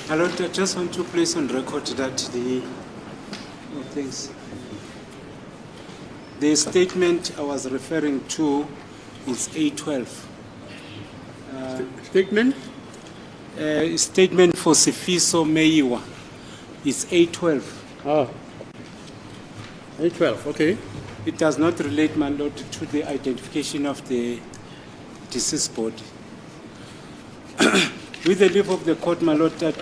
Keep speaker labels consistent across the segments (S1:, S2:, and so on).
S1: My Lord, I just want to place on record that the statement I was referring to is A12.
S2: Statement?
S1: Statement for Sifiso Meyiwa is A12.
S2: Oh. A12, okay.
S1: It does not relate, my Lord, to the identification of the deceased body. With the leave of the court, my Lord, that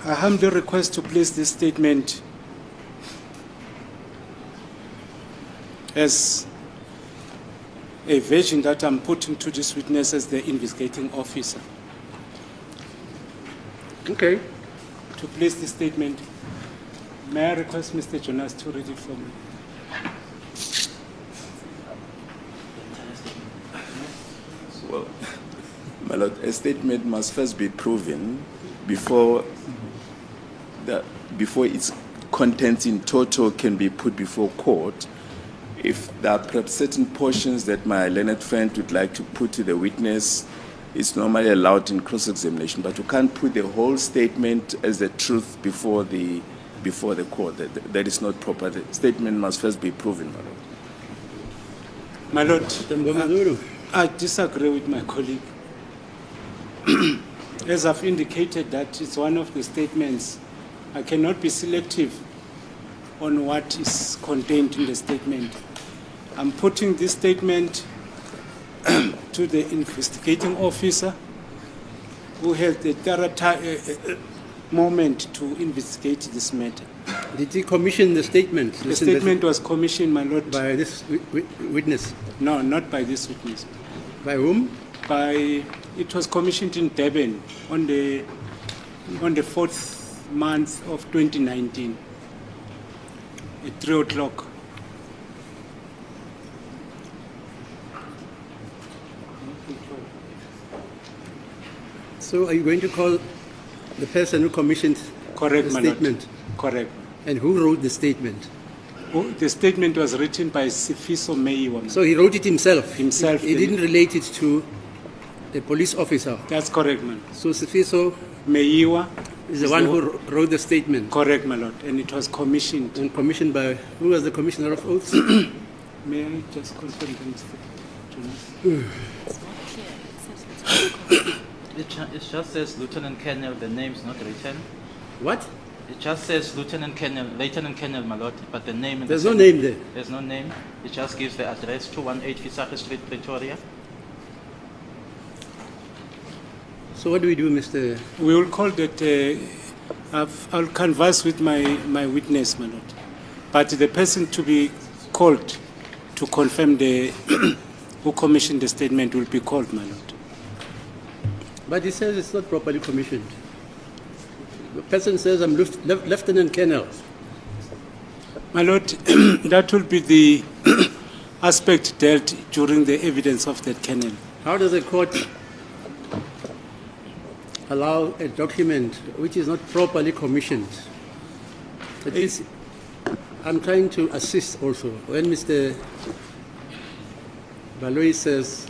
S1: I humbly request to place this statement as a version that I'm putting to this witness as the investigating officer.
S2: Okay.
S1: To place this statement, may I request Mr. Jonas to read it for me?
S3: Well, my Lord, a statement must first be proven before its contents in total can be put before court. If there are perhaps certain portions that my learned friend would like to put to the witness, it's normally allowed in cross-examination, but you can't put the whole statement as the truth before the court. That is not proper. The statement must first be proven, my Lord.
S1: My Lord, I disagree with my colleague. As I've indicated, that it's one of the statements. I cannot be selective on what is contained in the statement. I'm putting this statement to the investigating officer who had the thorough moment to investigate this matter.
S2: Did he commission the statement?
S1: The statement was commissioned, my Lord.
S2: By this witness?
S1: No, not by this witness.
S2: By whom?
S1: It was commissioned in Durban on the 4th month of 2019 at 3 o'clock.
S2: So are you going to call the person who commissioned
S1: Correct,
S2: the
S1: my Lord.
S2: statement?
S1: Correct.
S2: And who wrote the statement?
S1: The statement was written by Sifiso Meyiwa.
S2: So he wrote it himself?
S1: Himself.
S2: He didn't relate it to the police officer?
S1: That's correct, man.
S2: So Sifiso
S1: Meyiwa
S2: is the one who wrote the statement?
S1: Correct, my Lord. And it was commissioned.
S2: And commissioned by, who was the commissioner of oaths?
S1: May I just confirm, Mr. Jonas?
S4: It just says Lieutenant Colonel, the name's not written.
S2: What?
S4: It just says Lieutenant Colonel, my Lord, but the name...
S2: There's no name there?
S4: There's no name. It just gives the address, 218 Fisaka Street, Pretoria.
S2: So what do we do, Mr.?
S1: We will call that, I'll converse with my witness, my Lord. But the person to be called to confirm who commissioned the statement will be called, my Lord.
S2: But he says it's not properly commissioned. The person says, I'm Lieutenant Colonel.
S1: My Lord, that will be the aspect dealt during the evidence of that colonel.
S2: How does the court allow a document which is not properly commissioned? At least I'm trying to assist also. When Mr. Baloyi says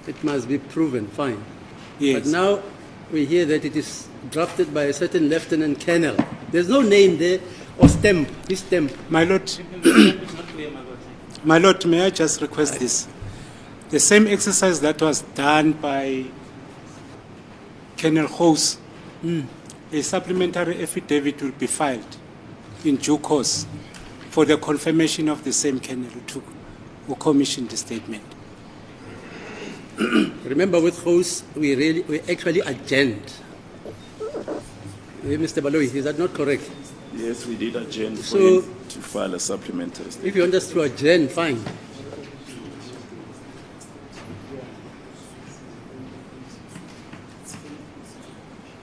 S2: it must be proven, fine.
S1: Yes.
S2: But now we hear that it is drafted by a certain Lieutenant Colonel. There's no name there or stamp, this stamp.
S1: My Lord, my Lord, may I just request this? The same exercise that was done by Colonel House, a supplementary affidavit will be filed in due course for the confirmation of the same colonel who commissioned the statement.
S2: Remember, with House, we actually adjourned. Mr. Baloyi, is that not correct?
S3: Yes, we did adjourn for
S2: So,
S3: him to file a supplementary statement.
S2: if you want us to adjourn, fine.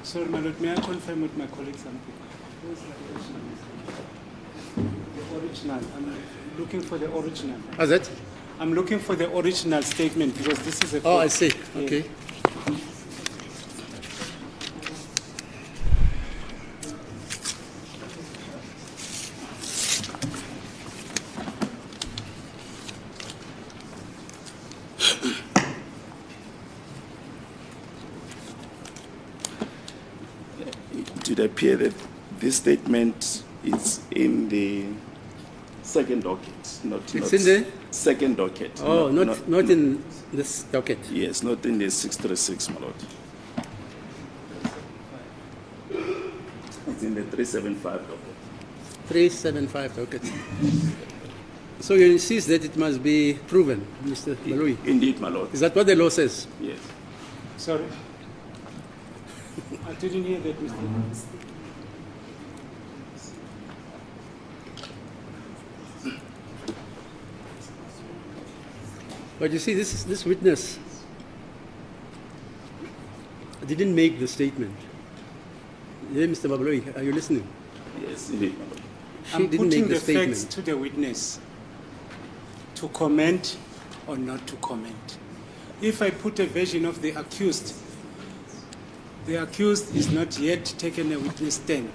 S1: Sorry, my Lord, may I confirm with my colleague something? Where's the original? I'm looking for the original.
S2: How's that?
S1: I'm looking for the original statement because this is a...
S2: Oh, I see.
S1: Yeah.
S2: Okay.
S3: It would appear that this statement is in the second docket, not
S2: It's in the-
S3: second docket.
S2: Oh, not in this docket.
S3: Yes, not in the 636, my lord. It's in the 375 docket.
S2: 375 docket. So you insist that it must be proven, Mr. Malui.
S3: Indeed, my lord.
S2: Is that what the law says?
S3: Yes.
S1: Sorry. I didn't hear that, Mr.
S2: But you see, this witness didn't make the statement. Yeah, Mr. Babaloi, are you listening?
S3: Yes, indeed, my lord.
S2: She
S1: I'm
S2: didn't
S1: putting
S2: make the
S1: the facts
S2: statement.
S1: to the witness to comment or not to comment. If I put a version of the accused is not yet taken a witness stand.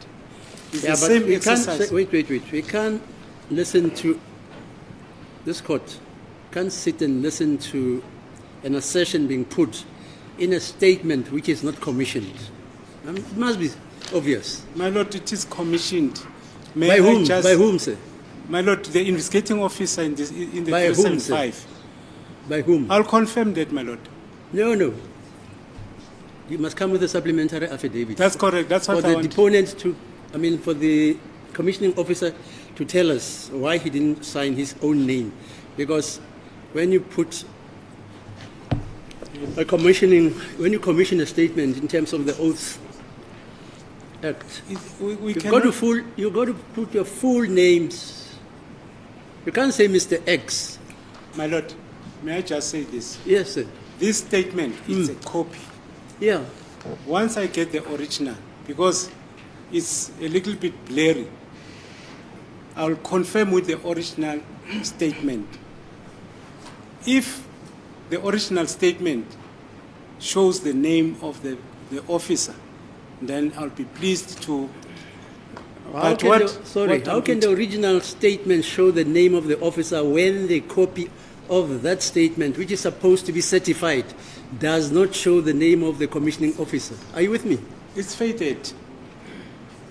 S1: It's
S2: Yeah,
S1: the
S2: but
S1: same
S2: we can't
S1: exercise.
S2: say, wait. We can't listen to this court. Can't sit and listen to an assertion being put in a statement which is not commissioned. It must be obvious.
S1: My lord, it is commissioned. May
S2: By
S1: I
S2: whom?
S1: just-
S2: By whom, sir?
S1: My lord, the investigating officer in the
S2: By whom,
S1: 375.
S2: By whom?
S1: I'll confirm that, my lord.
S2: No. You must come with a supplementary affidavit.
S1: That's correct. That's
S2: For
S1: what I
S2: the
S1: want.
S2: deponent for the commissioning officer to tell us why he didn't sign his own name. Because when you commission a statement in terms of the Oath Act,
S1: We
S2: you've
S1: cannot-
S2: got to put your full names. You can't say Mr. X.
S1: My lord, may I just say this?
S2: Yes, sir.
S1: This statement is a copy.
S2: Yeah.
S1: Once I get the original, because it's a little bit blurry, I'll confirm with the original statement. If the original statement shows the name of the officer, then I'll be pleased to.
S2: How
S1: But
S2: can,
S1: what-
S2: the,
S1: what
S2: how
S1: I'm
S2: can the original statement show the name of the officer when the copy of that statement, which is supposed to be certified, does not show the name of the commissioning officer? Are you with me?
S1: It's faded.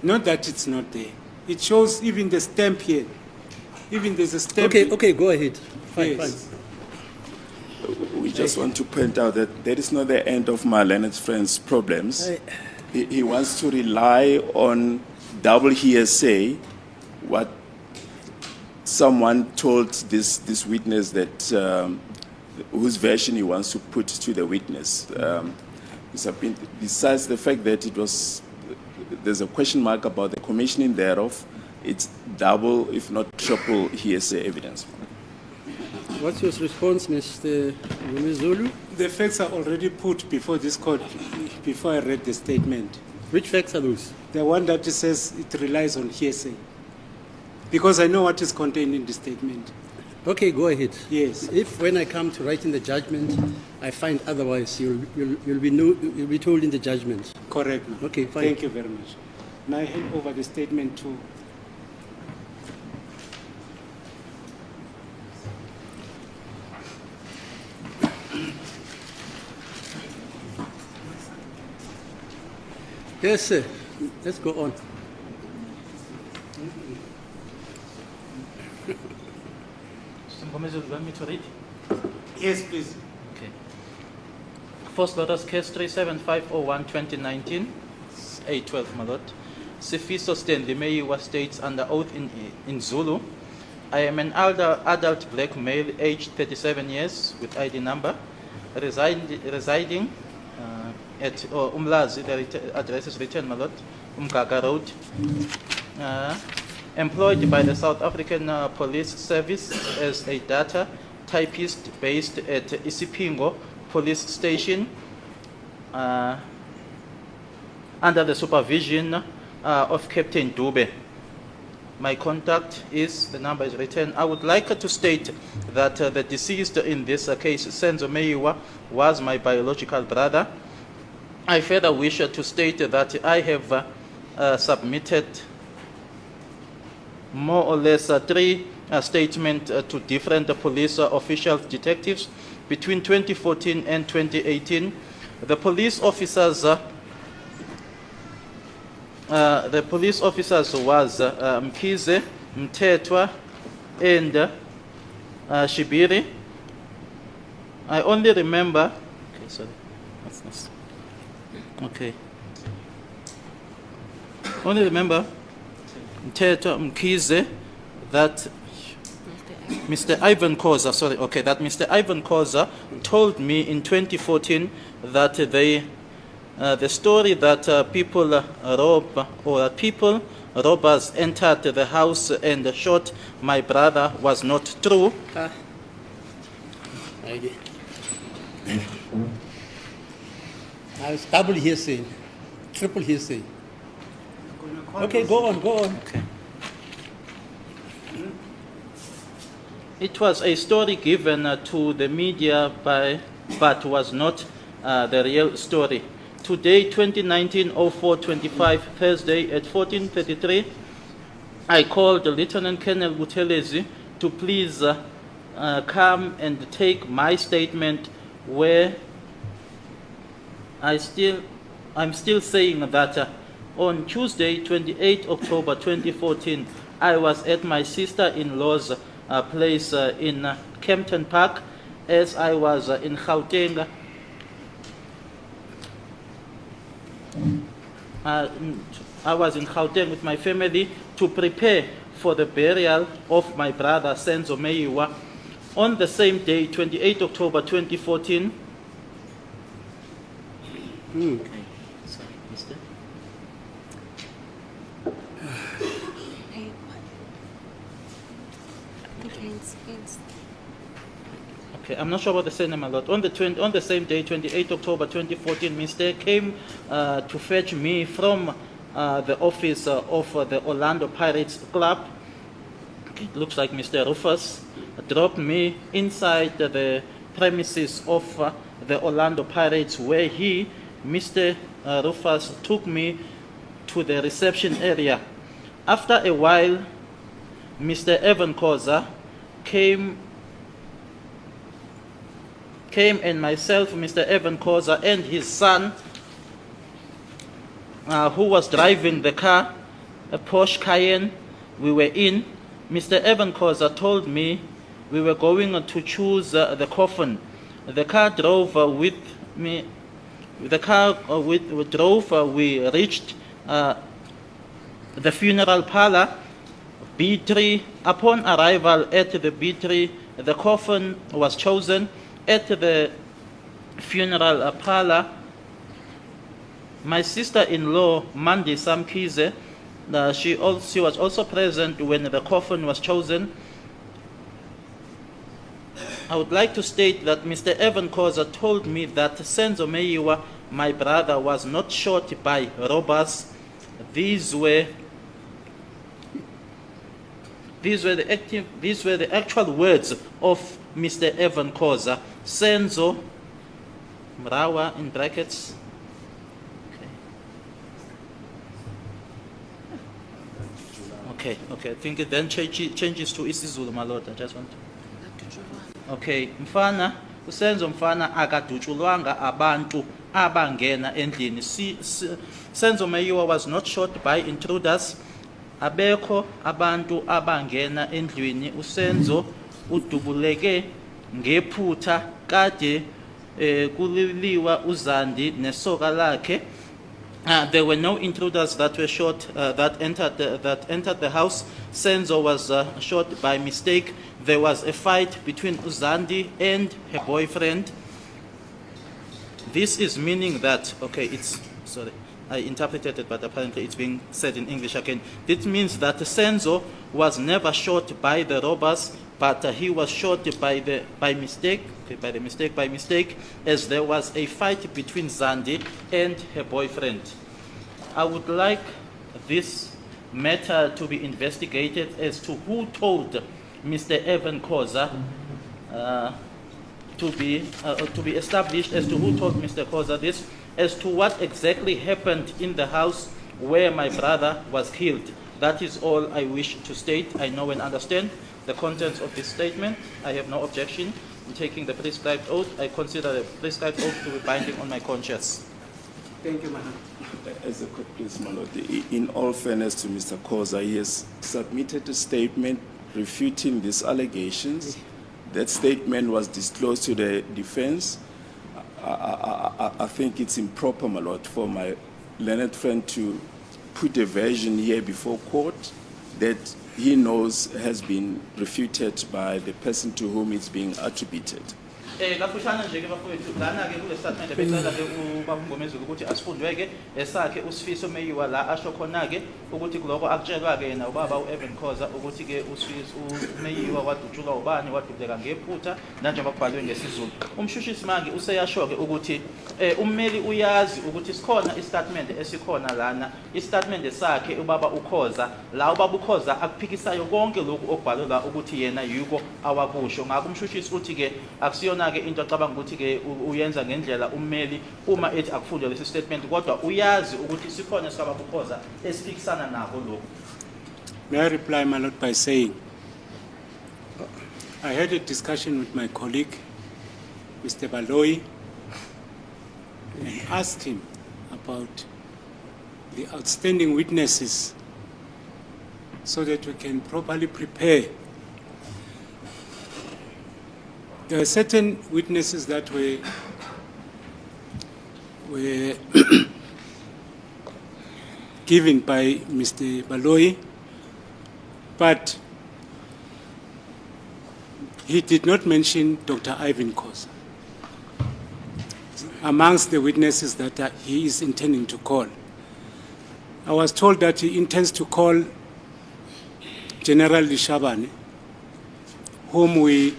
S1: Not that it's not there. It shows even the stamp here. Even there's a stamp.
S2: Okay, go ahead. Fine,
S1: Yes.
S3: We just want to point out that that is not the end of my learned friend's problems. He wants to rely on double hearsay, what someone told this witness that whose version he wants to put to the witness. Besides the fact that there's a question mark about the commissioning thereof, it's double, if not triple, hearsay evidence.
S2: What's your response, Mr. Zulu?
S1: The facts are already put before this court before I read the statement.
S2: Which facts are those?
S1: The one that says it relies on hearsay. Because I know what is contained in the statement.
S2: Okay, go ahead.
S1: Yes.
S2: If when I come to write in the judgment, I find otherwise, you'll be told in the judgment.
S1: Correct. ma'am.
S2: Okay, fine.
S1: Thank you very much. Now I hand over the statement to.
S2: Yes, sir. Let's go on.
S4: Mr. Gomez, you want me to read?
S1: Yes, please.
S4: Okay. First Lotus Case 37501-2019, A12, my lord. Sifiso Stanley Meyiwa states under oath in Zulu, I am an adult black male, aged 37 years, with ID number, residing at Umlazi, the address is written, my lord, Umgaga Road, employed by the South African Police Service as a data typist based at Isipingo Police Station under the supervision of Captain Dube. My contact is, the number is written. I would like to state that the deceased in this case, Senzo Meyiwa, was my biological brother. I further wish to state that I have submitted more or less 3 statements to different police officials, detectives between 2014 and 2018. The police officers the police officers was Mkhize, Mthethwa, and Shibiri. I only remember. Okay, sorry. That's nice. Okay. Only remember Mthethwa, Mkhize, that Mr. Ivan Khoza, sorry, okay, that Mr. Ivan Khoza told me in 2014 that the story that robbers entered the house and shot my brother was not true.
S2: Now it's double hearsay, triple hearsay. Okay, go on.
S4: Okay. It was a story given to the media but was not the real story. Today, 2019-04-25, Thursday at 14:33, I called Lieutenant Colonel Buthelezi to please come and take my statement, where I'm still saying that on Tuesday, 28 October 2014, I was at my sister-in-law's place in Kempton Park, as I was in Gauteng. I was in Gauteng with my family to prepare for the burial of my brother Senzo Meyiwa. On the same day, 28 October 2014. Okay. Sorry, Mister.
S5: Hey, what? Against.
S4: Okay, I'm not sure about the surname a lot. On the same day, 28 October 2014, Mr. came to fetch me from the office of the Orlando Pirates Club. It looks like Mr. Rufus dropped me inside the premises of the Orlando Pirates, where Mr. Rufus took me to the reception area. After a while, Mr. Evan Khoza came and myself, Mr. Evan Khoza, and his son, who was driving the car, a Porsche Cayenne, we were in. Mr. Evan Khoza told me we were going to choose the coffin. The car drove with me. We reached the funeral parlor, B3. Upon arrival at the B3, the coffin was chosen. At the funeral parlor, my sister-in-law, Mandi Samkize, she was also present when the coffin was chosen. I would like to state that Mr. Evan Khoza told me that Senzo Meyiwa, my brother, was not shot by robbers. These were the actual words of Mr. Evan Khoza. Senzo Mrawa in brackets. Okay. I think it then changes to isiZulu, my lord. I just want to. Okay, Mfana, uSenzo Mfana akadutshulwanga abantu abangena endlini. Senzo Meyiwa was not shot by intruders. Abekho abantu abangena endlwini. uSenzo udubuleke ngephutha kade kuliliwa uZandi nesoka lakhe. There were no intruders that were shot that entered the house. Senzo was shot by mistake. There was a fight between Uzandi and her boyfriend. This is meaning that, I interpreted it, but apparently it's being said in English again. This means that Senzo was never shot by the robbers, but he was shot by mistake, as there was a fight between Zandi and her boyfriend. I would like this matter to be investigated as to who told Mr. Evan Khoza, to be established as to who told Mr. Khoza this, as to what exactly happened in the house where my brother was killed. That is all I wish to state. I know and understand the contents of this statement. I have no objection in taking the prescribed oath. I consider the prescribed oath to be binding on my conscience.
S1: Thank you, Madam.
S3: As a court, please, my lord, in all fairness to Mr. Koza, he has submitted a statement refuting these allegations. That statement was disclosed to the defense. I think it's improper, my lord, for my learned friend to put a version here before court that he knows has been refuted by the person to whom it's being attributed.
S4: Kafushane nje ke bafowethu lana ke kule statement becela ke ubaba uMgomezulu ukuthi asifundweke esakhe uSifiso Meyiwa la asho khona ke ukuthi kuloko akutshelwa ke yena ubaba uEvan Khoza ukuthi ke uSifiso uMeyiwa wadutshulwa ubani wadubuleka ngephutha nanjengoba kubhalwe ngesizulu. Umshushisi manje useyasho ke ukuthi ummeli uyazi ukuthi sikhona istatement esikhona lana istatement esakhe ubaba uKhoza la ubaba uKhoza akuphikisayo konke lokhu okubhalwe la ukuthi yena yuko awakusho ngakho umshushisi uthi ke akusiyona ke into acabanga ukuthi ke uyenza ngendlela ummeli uma ethi akufundwe lesi statement kodwa uyazi ukuthi sikhona sikababa uKhoza esiphikisana nako lokho.
S1: May I reply, my lord, by saying, I had a discussion with my colleague, Mr. Baloyi, and asked him about the outstanding witnesses so that we can properly prepare. There are certain witnesses that were given by Mr. Baloyi, but he did not mention Dr. Ivan Khoza amongst the witnesses that he is intending to call. I was told that he intends to call General Lishabane, whom we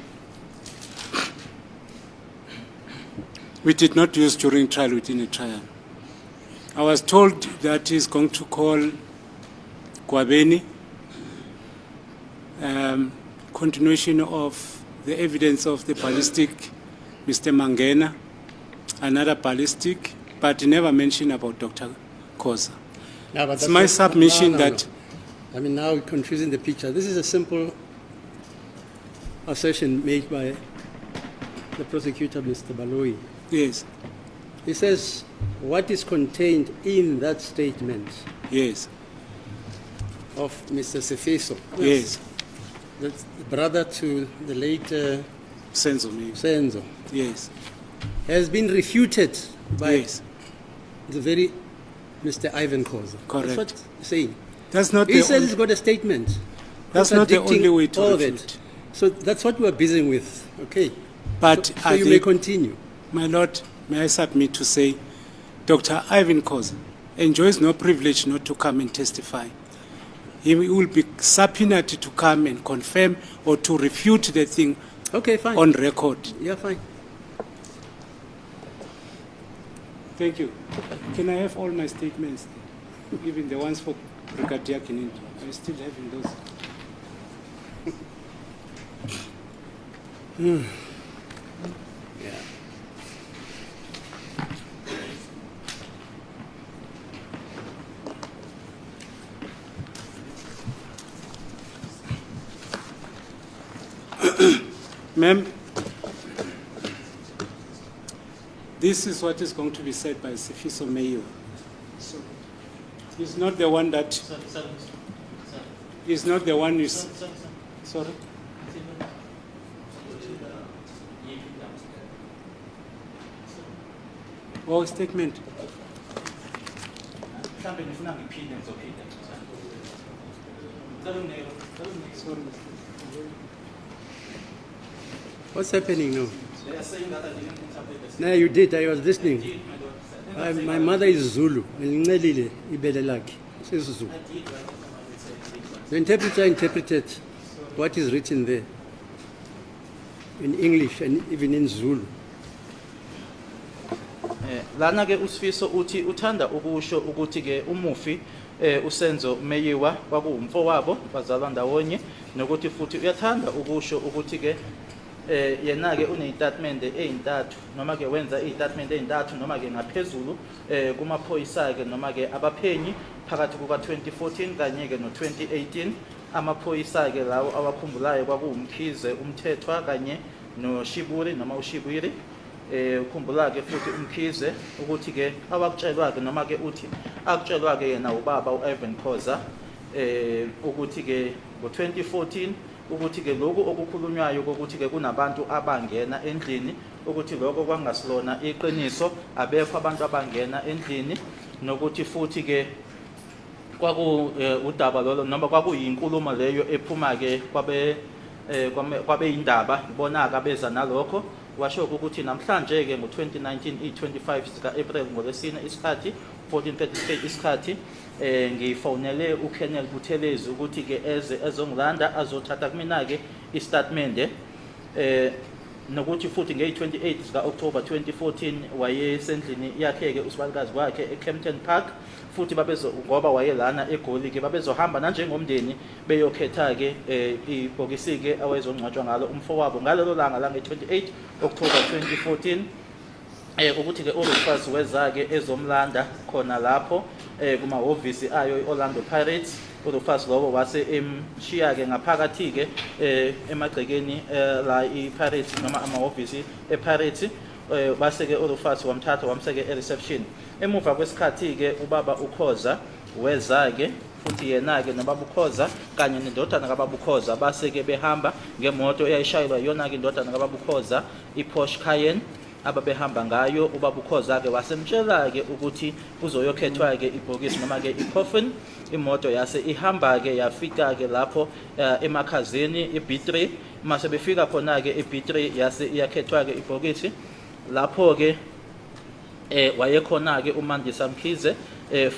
S1: did not use during trial within a trial. I was told that he's going to call Kwabeni, continuation of the evidence of the ballistic, Mr. Mangena, another ballistic, but he never mentioned about Dr. Khoza.
S2: No, but
S1: It's
S2: that's
S1: my
S2: not-
S1: submission
S2: no.
S1: that
S2: I mean, now we're confusing the picture. This is a simple assertion made by the prosecutor, Mr. Baloyi.
S1: yes,
S2: He says, what is contained in that statement
S1: yes,
S2: of Mr. Sifiso,
S1: yes,
S2: the brother to the late
S1: sense of me,
S2: Senzo,
S1: yes,
S2: has been refuted by
S1: yes.
S2: the very Mr. Ivan Khoza.
S1: Correct.
S2: That's what he's saying.
S1: That's not
S2: He
S1: the
S2: says
S1: only,
S2: he's got a statement.
S1: that's not the
S2: contradicting
S1: only way to
S2: all of
S1: refute.
S2: it. So that's what we're busy with. Okay.
S1: But
S2: so
S1: I
S2: you may
S1: think,
S2: continue.
S1: my lord, may I submit to say, Dr. Ivan Khoza enjoys no privilege not to come and testify. He will be subpoenaed to come and confirm or to refute the thing
S2: Okay, fine.
S1: on record.
S2: Yeah, fine.
S1: Thank you. Can I have all my statements, even the ones for Brigadier Kinindi? Are you still having those?
S2: Yeah.
S1: Ma'am, this is what is going to be said by Sifiso Meyiwa. He's not the one that, he's not the one who's, sorry? Oh, statement. Sorry.
S2: What's happening now?
S4: They are saying that I didn't interpret the
S2: No, you did. I was listening.
S4: statement, my lord.
S2: My mother is Zulu. Ngincedile ibele lakhe. Sisizulu. The interpreter interpreted what is written there in English and even in Zulu.
S4: Lana ke uSifiso uthi uthanda ukusho ukuthi ke umufi uSenzo Meyiwa kwakuwumfowabo bazalwa ndawonye nokuthi futhi uyathanda ukusho ukuthi ke yena ke unestatement ezintathu noma ke wenza istatement ezintathu noma ke ngaphezulu kumaphoyisa ke noma ke abaphenyi phakathi kuka 2014 kanye ke no 2018 amaphoyisa ke lawo awakhumbulayo kwakuwumkhize umthethwa kanye no Shiburi noma uShibwiri ukhumbula ke futhi umkhize ukuthi ke awakutshelwa ke noma ke uthi akutshelwa ke yena ubaba uIvan Khoza ukuthi ke ngo2014 ukuthi ke lokhu okukhulunywayo ukuthi ke kunabantu abangena endlini ukuthi lokho kwangasilona iqiniso abekho abantu abangena endlini nokuthi futhi ke kwaku udaba lolo noma kwakuyinkulumo leyo ephuma ke kwabe indaba ibonaka beza nalokho washo ukuthi namhlanje ke ngo2019 i25 sika April ngolesine isikhathi 14:33 isikhathi ngifonele uKenneth Buthelezi ukuthi ke ezongilanda azothatha kumina ke istatement nokuthi futhi nge28 sika October 2014 wayesendlini yakhe ke usibalikazi wakhe eCampton Park futhi ngoba wayelana eGoli ke babezohamba nanjengomndeni beyokhetha ke ibhokisi ke awayezongcwatshwa ngalo umfowabo ngalelo langa la nge28 October 2014 ukuthi ke uRufus wezake ezomlanda khona lapho kumahhovisi ayo iOrlando Pirates uRufus lobo wase emshiya ke ngaphakathi ke emagcekeni la iPirates noma amahhovisi ePirates base ke uRufus wamthatha wamseke ereception emuva kwesikhathi ke ubaba uKhoza wezake futhi yena ke nobaba uKhoza kanye nendodana kaBaba uKhoza base ke behamba ngemoto eyayishayelwa yona ke indodana kaBaba uKhoza iPorsche Cayenne ababehamba ngayo ubaba uKhoza ke wasemtshela ke ukuthi kuzoyokhethwa ke ibhokisi noma ke icoffin imoto yase ihamba ke yafika ke lapho emakhazeni eB3 mase befika khona ke eB3 yase iyakhethwa ke ibhokisi lapho ke wayekhona ke uMandisa Mkhize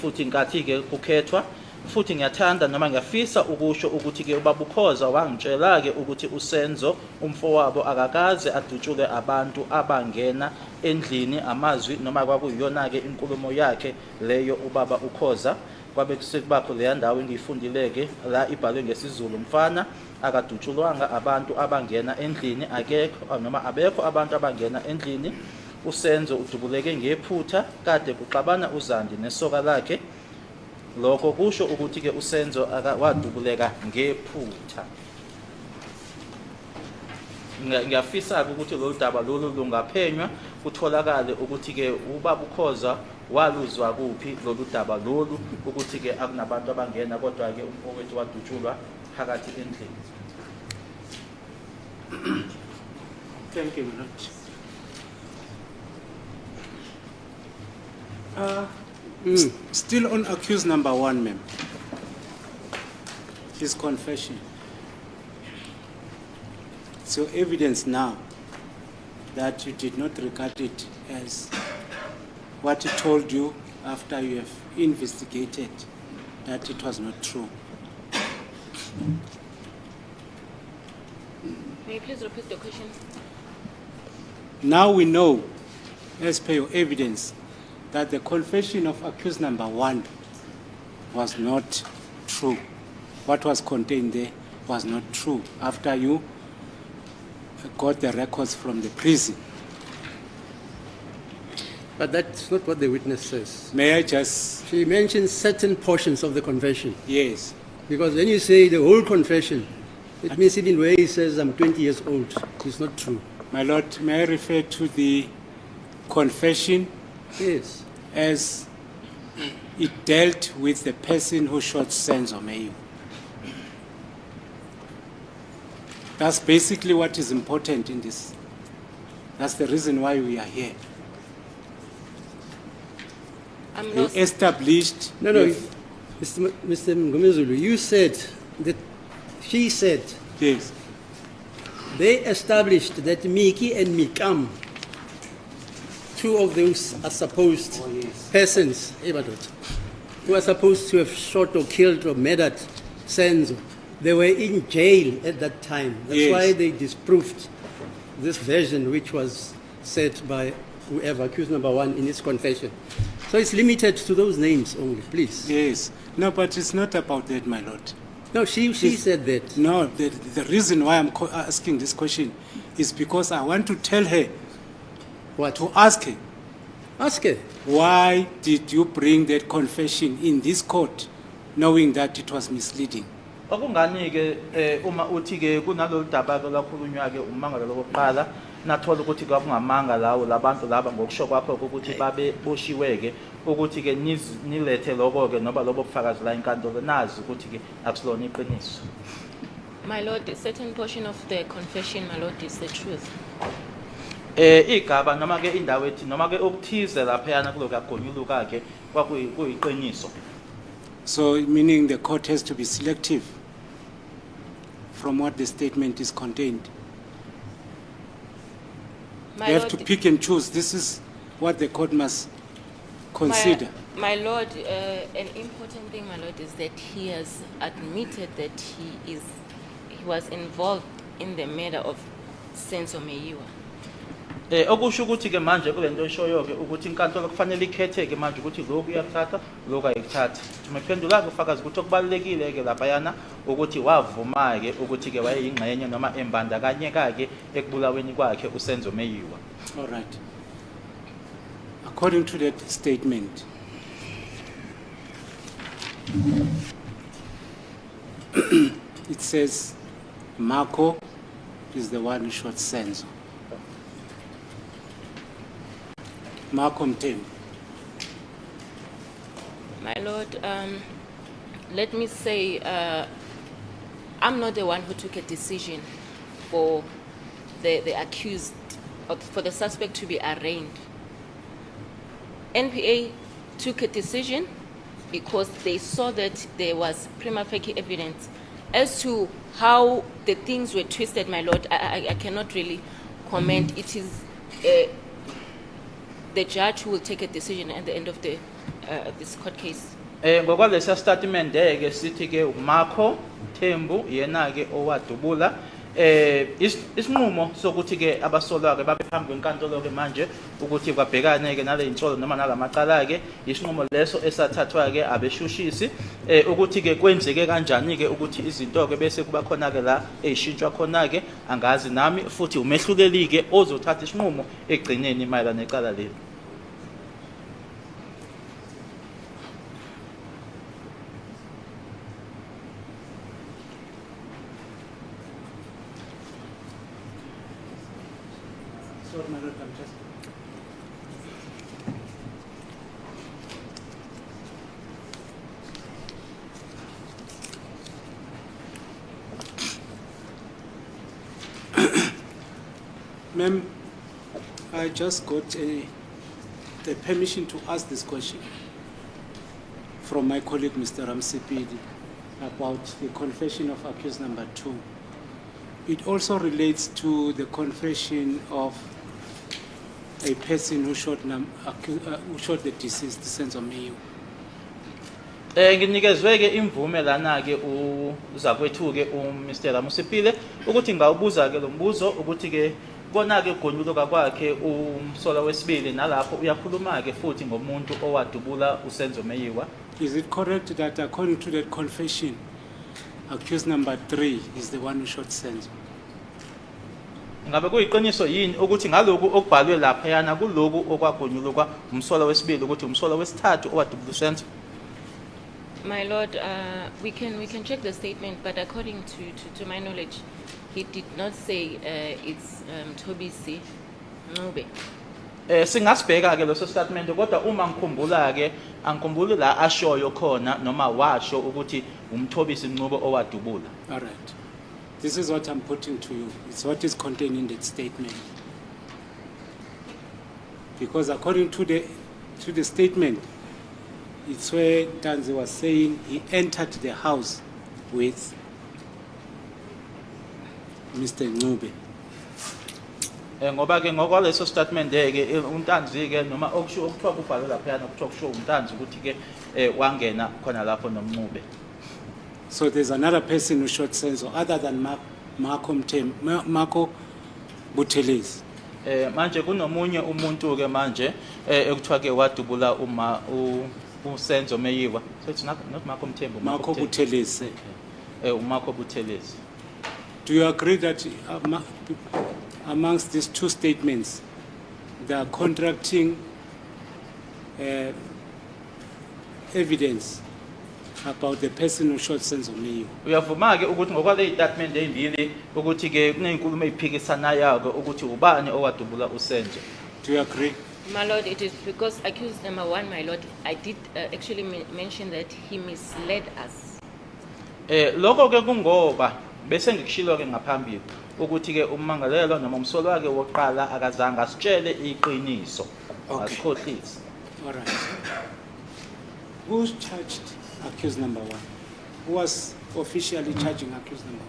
S4: futhi ngathi ke kukhethwa futhi ngiyathanda noma ngiyafisa ukusho ukuthi ke ubaba uKhoza wangitshela ke ukuthi uSenzo umfowabo akakaze adutshule abantu abangena endlini amazwi noma kwakuyiyona ke inkulumo yakhe leyo ubaba uKhoza kwabe kusekubakho leya ndawo engiyifundileke la ibhalwe ngesizulu mfana akadutshulwanga abantu abangena endlini akekho noma abekho abantu abangena endlini uSenzo udubuleke ngephutha kade kuxabana uZandi nesoka lakhe lokho kusho ukuthi ke uSenzo wadubuleka ngephutha ngiyafisa ukuthi lo daba lolu lungaphenywa kutholakale ukuthi ke ubaba uKhoza waluzwa kuphi lolu daba lolu ukuthi ke akunabantu abangena kodwa ke umfowethu wadutshulwa phakathi endlini.
S1: Thank you, Lord. Still on accused number 1, ma'am. His confession. It's your evidence now that you did not regard it as what he told you after you have investigated that it was not true.
S5: May you please repeat the question?
S1: Now we know, as per your evidence, that the confession of accused number 1 was not true. What was contained there was not true after you got the records from the prison.
S2: But that's not what the witness says.
S1: May I just...
S2: She mentions certain portions of the confession.
S1: Yes.
S2: Because when you say the whole confession, it means even where he says I'm 20 years old, it's not true.
S1: My Lord, may I refer to the confession
S2: Yes.
S1: as it dealt with the person who shot Senzo Mayu. That's basically what is important in this. That's the reason why we are here.
S5: I'm
S1: You
S5: lost.
S1: established...
S2: No, no,
S1: with-
S2: Mr. Ngomezulu, you said that, she said,
S1: Yes.
S2: they established that Miki and Mikam, two of those are supposed persons, who are supposed to have shot or killed or murdered Senzo, they were in jail at that time. That's
S1: Yes.
S2: why they disproved this version which was said by whoever, accused number 1 in his confession. So it's limited to those names only, please.
S1: Yes. No, but it's not about that, my Lord.
S2: No, she said that.
S1: No, the reason why I'm asking this question is because I want to tell her,
S2: What?
S1: to ask her,
S2: Ask her.
S1: why did you bring that confession in this court knowing that it was misleading?
S4: Okungani ke uma uthi ke kunalolu daba ke lakhulunywa ke umangalo lokuqala nathola ukuthi kwakungamanga lawo labantu laba ngokusho kwakho ukuthi babe boshiweke ukuthi ke nilethe lokho ke noba lobo bufakazi la inkantolo nazi ukuthi ke akusilona iqiniso.
S5: My Lord, a certain portion of the confession, my Lord, is the truth.
S4: Igaba noma ke indawo ethi noma ke okuthize laphayana kulo kagonyuluka ke kwakuyiqiniso.
S1: So meaning the court has to be selective from what the statement is contained.
S5: My
S1: They have
S5: Lord,
S1: to pick and choose. This is what the court must consider.
S5: My Lord, an important thing, my Lord, is that he has admitted that he was involved in the murder of Senzo Meyiwa.
S4: Okusho ukuthi ke manje kulento eshoyo ke ukuthi inkantolo kufanele ikhethe ke manje ukuthi lokhu uyakuthatha lokhu ayikuthathi. Tumephendula ke ufakazi ukuthi okubalekile ke laphayana ukuthi wavuma ke ukuthi ke wayeyingxenye noma embandakanyeka ke ekubulaweni kwakhe uSenzo Meyiwa.
S1: All right. According to that statement, it says Marco is the one who shot Senzo. Marco Mtembu.
S5: My Lord, let me say, I'm not the one who took a decision for the accused, or for the suspect to be arraigned. NPA took a decision because they saw that there was prima facie evidence. As to how the things were twisted, my Lord, I cannot really comment. It is the judge who will take a decision at the end of this court case.
S4: Ngokwalesa statement ke sithi ke uMarco Mtembu yena ke owadubula isinqumo sokuthi ke abasolwa ke babe phambi kwenkantolo ke manje ukuthi kwabhekane ke nale insolo noma nalamacala ke isinqumo leso esathathwa ke abeshushisi ukuthi ke kwenzeke kanjani ke ukuthi izinto ke bese kuba khona ke la ezishintshwa khona ke angazi nami futhi umehluleli ke ozothatha isinqumo egcineni mayelana necala leli.
S1: Sorry, my Lord, I'm just... Ma'am, I just got the permission to ask this question from my colleague, Mr. Ramsipidi, about the confession of accused number 2. It also relates to the confession of a person who shot the deceased, Senzo Meyiwa.
S4: Nginikezwe ke imvume lana ke uzakwethu ke uMr. Ramusipile ukuthi ngawubuza ke lo mbuzo ukuthi ke kona ke gonyuluka kwakhe umsola wesibili nalapho uyakhuluma ke futhi ngomuntu owadubula uSenzo Meyiwa.
S1: Is it correct that according to that confession, accused number 3 is the one who shot Senzo?
S4: Ngabe kuyiqiniso yini ukuthi ngaloku okubhalwe lapha yana kuloku okwagonyuluka umsola wesibili ukuthi umsola wesithathu owadubula uSenzo?
S5: My Lord, we can check the statement, but according to my knowledge, he did not say it's Thobisi Ncube.
S4: Singasibheka ke leso statement kodwa uma ngikhumbula ke angikhumbuli la ashoyo khona noma washo ukuthi umthobisi Ncube owadubula.
S1: All right. This is what I'm putting to you. It's what is contained in that statement. Because according to the statement, it's where Tanzi was saying he entered the house with Mr. Ncube.
S4: Ngoba ke ngokwaleso statement ke uNtanzi ke noma okusho okuthiwa kubhalwe lapha yana kuthiwa kusho uNtanzi ukuthi ke wangena khona lapho noMncube.
S1: So there's another person who shot Senzo other than Marco Buthelezi.
S4: Manje kunomunye umuntu ke manje ekuthiwa ke wadubula uSenzo Meyiwa. So it's not Marco Mtembu,
S1: Marco Buthelezi.
S4: uMarco Buthelezi.
S1: Do you agree that amongst these two statements, they are contracting evidence about the person who shot Senzo Mayo.
S4: Uyavuma ke ukuthi ngokwale statement ezimbili ukuthi ke kunezinkulumo eziphikisanayo ukuthi ubani owadubula uSenzo.
S1: Do you agree?
S5: My Lord, it is because accused number one, my Lord, I did actually mention that he misled us.
S4: Lokho ke kungoba bese ngikushilo ke ngaphambili ukuthi ke ummangalelwa noma umsolo wake woqala akazange asitshele iqiniso.
S1: Okay.
S4: Asikhohlisi.
S1: All right. Who's charged accused number one? Who was officially charging accused number one?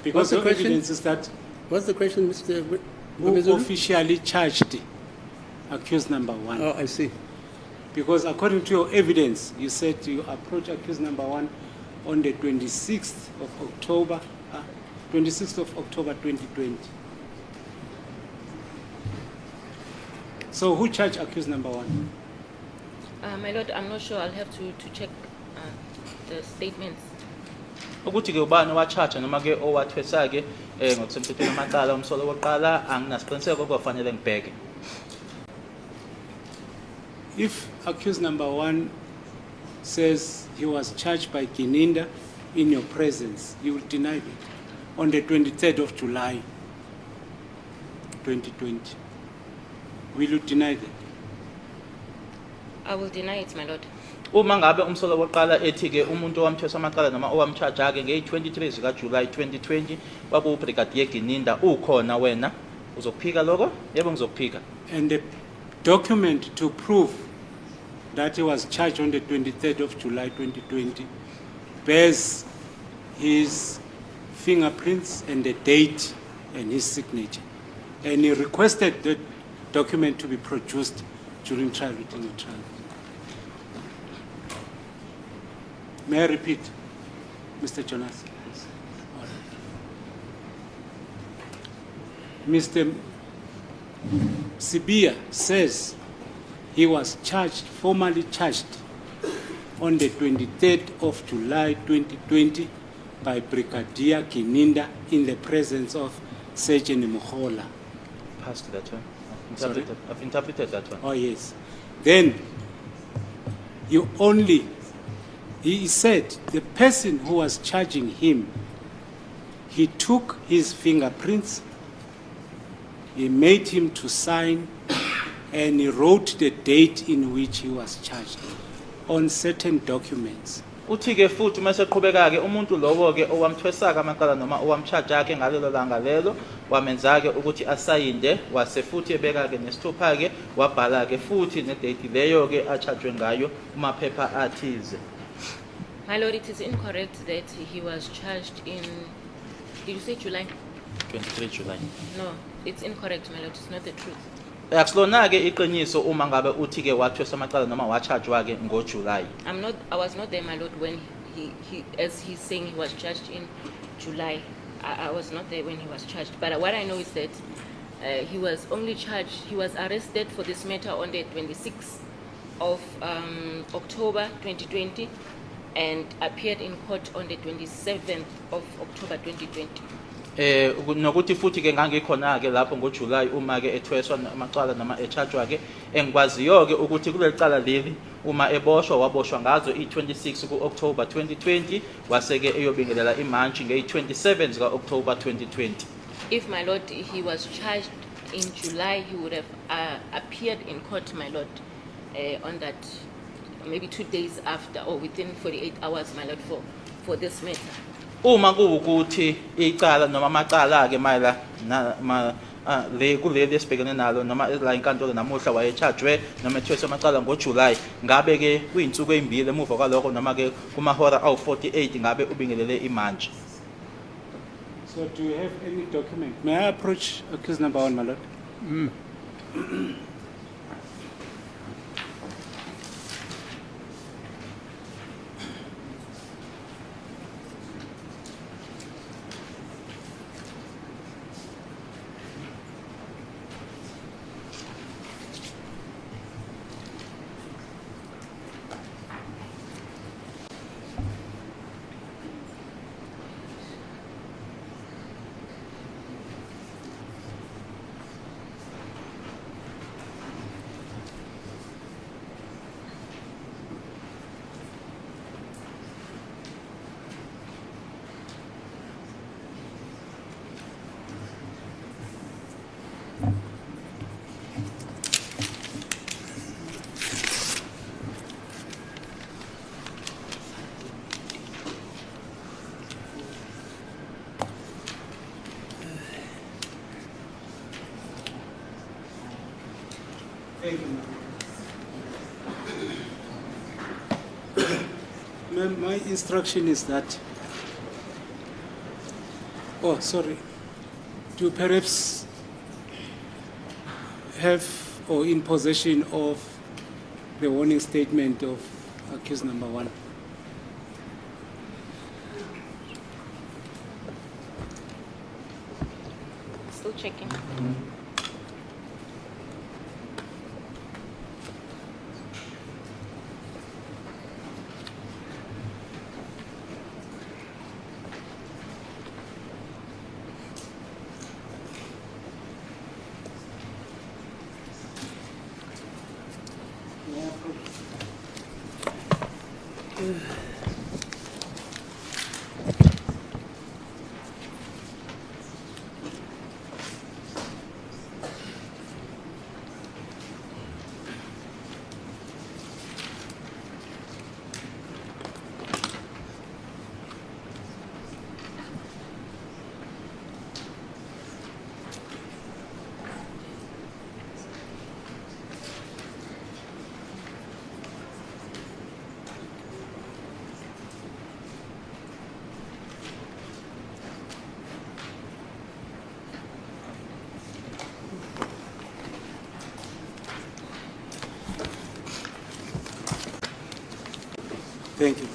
S1: Because
S2: What's the
S1: the
S2: question?
S1: evidence is that
S2: What's the question, Mr.
S1: who
S2: Mabezulu?
S1: officially charged accused number one.
S2: Oh, I see.
S1: Because according to your evidence, you said you approached accused number one on the 26th of October, 2020. So who charged accused number one?
S5: My Lord, I'm not sure. I'll have to check the statements.
S4: Ukuthi ke ubani wa-charge noma ke owathwesa ke ngokusemthethweni amacala umsolo woqala anginasiqiniseko okufanele ngibheke.
S1: If accused number one says he was charged by Gininda in your presence, you will deny it on the 23rd of July, 2020. Will you deny that?
S5: I will deny it, my Lord.
S4: Uma ngabe umsolo woqala ethi ke umuntu owamthwesa amacala noma owamcharge ke nge-23 zika July 2020 kwaku Brigadier Gininda ukhona wena uzophika lokho? Yebo ngizophika.
S1: And the document to prove that he was charged on the 23rd of July 2020 bears his fingerprints and the date and his signature. And he requested that document to be produced during trial within the trial. May I repeat, Mr. Jonas? All right. Mr. Sibia says he was charged, formally charged, on the 23rd of July 2020 by Brigadier Gininda in the presence of Sergeant Mukhola.
S4: Passed that one.
S1: Sorry?
S4: I've interpreted that one.
S1: Oh, yes. Then, he said the person who was charging him, he took his fingerprints, he made him to sign, and he wrote the date in which he was charged on certain documents.
S4: Uthi ke futhi mase qhubeka ke umuntu lowo ke owamthwesa amacala noma owamcharge ke ngalelo langa lelo wamenza ke ukuthi asayinde wase futhi ebeka ke nesithupha ke wabhala ke futhi ne date leyo ke achargwe ngayo kumaphepha athize.
S5: My Lord, it is incorrect that he was charged in, did you say July?
S4: 23 July.
S5: No, it's incorrect, my Lord. It's not the truth.
S4: Akusilona ke iqiniso uma ngabe uthi ke wathwesa amacala noma wachargewa ke ngoJuly.
S5: I was not there, my Lord, when he as he's saying he was charged in July. I was not there when he was charged. But what I know is that he was only charged, he was arrested for this matter on the 26th of October 2020 and appeared in court on the 27th of October 2020.
S4: Nokuthi futhi ke ngangikhona ke lapho ngoJuly uma ke ethweswa amacala noma echargewa ke engikwaziyo ke ukuthi kuleli cala leli uma eboshwa waboshwa ngazo i26 kuOctober 2020 wase ke eyobingelela imantshi nge27 zika October 2020.
S5: If my Lord he was charged in July, he would have appeared in court, my Lord, on that maybe 2 days after or within 48 hours, my Lord, for this matter.
S4: Uma kuwukuthi icala noma amacala ke mayela le kuleli esibhekene nalo noma la inkantolo namuhla wayechargwe noma ethweswe amacala ngoJuly ngabe ke kuyinsuku ezimbili emuva kwalokho noma ke kumahora awu48 ngabe ubingelele imantshi.
S1: So do you have any document? May I approach accused number one, my Lord? Thank you, ma'am. My instruction is that, oh, sorry, to perhaps have or in possession of the warning statement of accused number 1.
S5: Still checking.
S1: Thank you.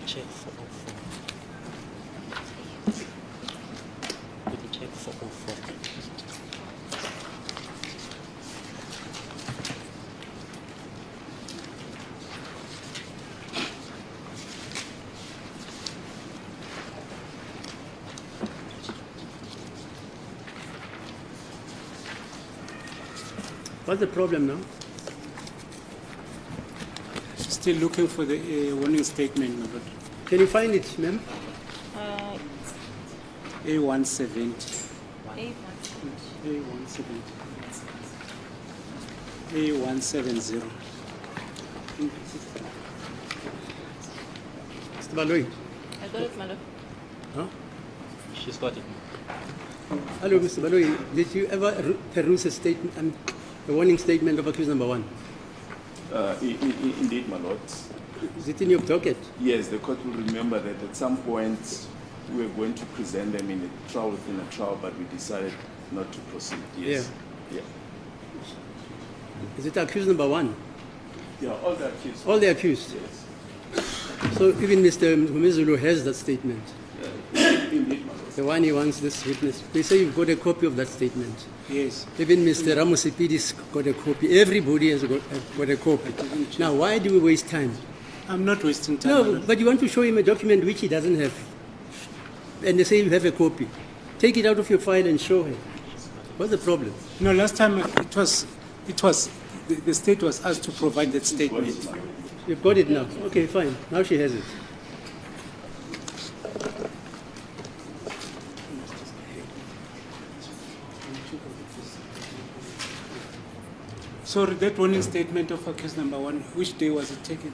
S4: Check 404. Could you check 404?
S2: What's the problem now?
S1: Still looking for the warning statement, my lord.
S2: Can you find it, ma'am?
S1: A170.
S5: A1.
S1: A170. A170.
S2: Mr. Baloyi?
S5: I got it, my lord.
S2: Huh?
S4: She's got it.
S2: Hello, Mr. Baloyi. Did you ever peruse a statement, the warning statement of accused number 1?
S3: Indeed, my lord.
S2: Is it in your docket?
S3: Yes, the court will remember that at some point we were going to present them in a trial within a trial, but we decided not to proceed. Yes. Yeah.
S2: Is it accused number 1?
S3: Yeah, all the accused.
S2: All the accused?
S3: Yes.
S2: So even Mr. Mumezulu has that statement,
S3: Indeed, my lord.
S2: the one he wants this witness. They say you've got a copy of that statement.
S1: Yes.
S2: Even Mr. Ramosipidis got a copy. Everybody has got a copy. Now, why do we waste time?
S1: I'm not wasting time. my
S2: No,
S1: lord.
S2: but you want to show him a document which he doesn't have. And they say you have a copy. Take it out of your file and show him. What's the problem?
S1: No, last time the state was asked to provide that statement.
S2: You've got it now. Okay, fine. Now she has it.
S1: Sorry, that warning statement of accused number 1, which day was it taken?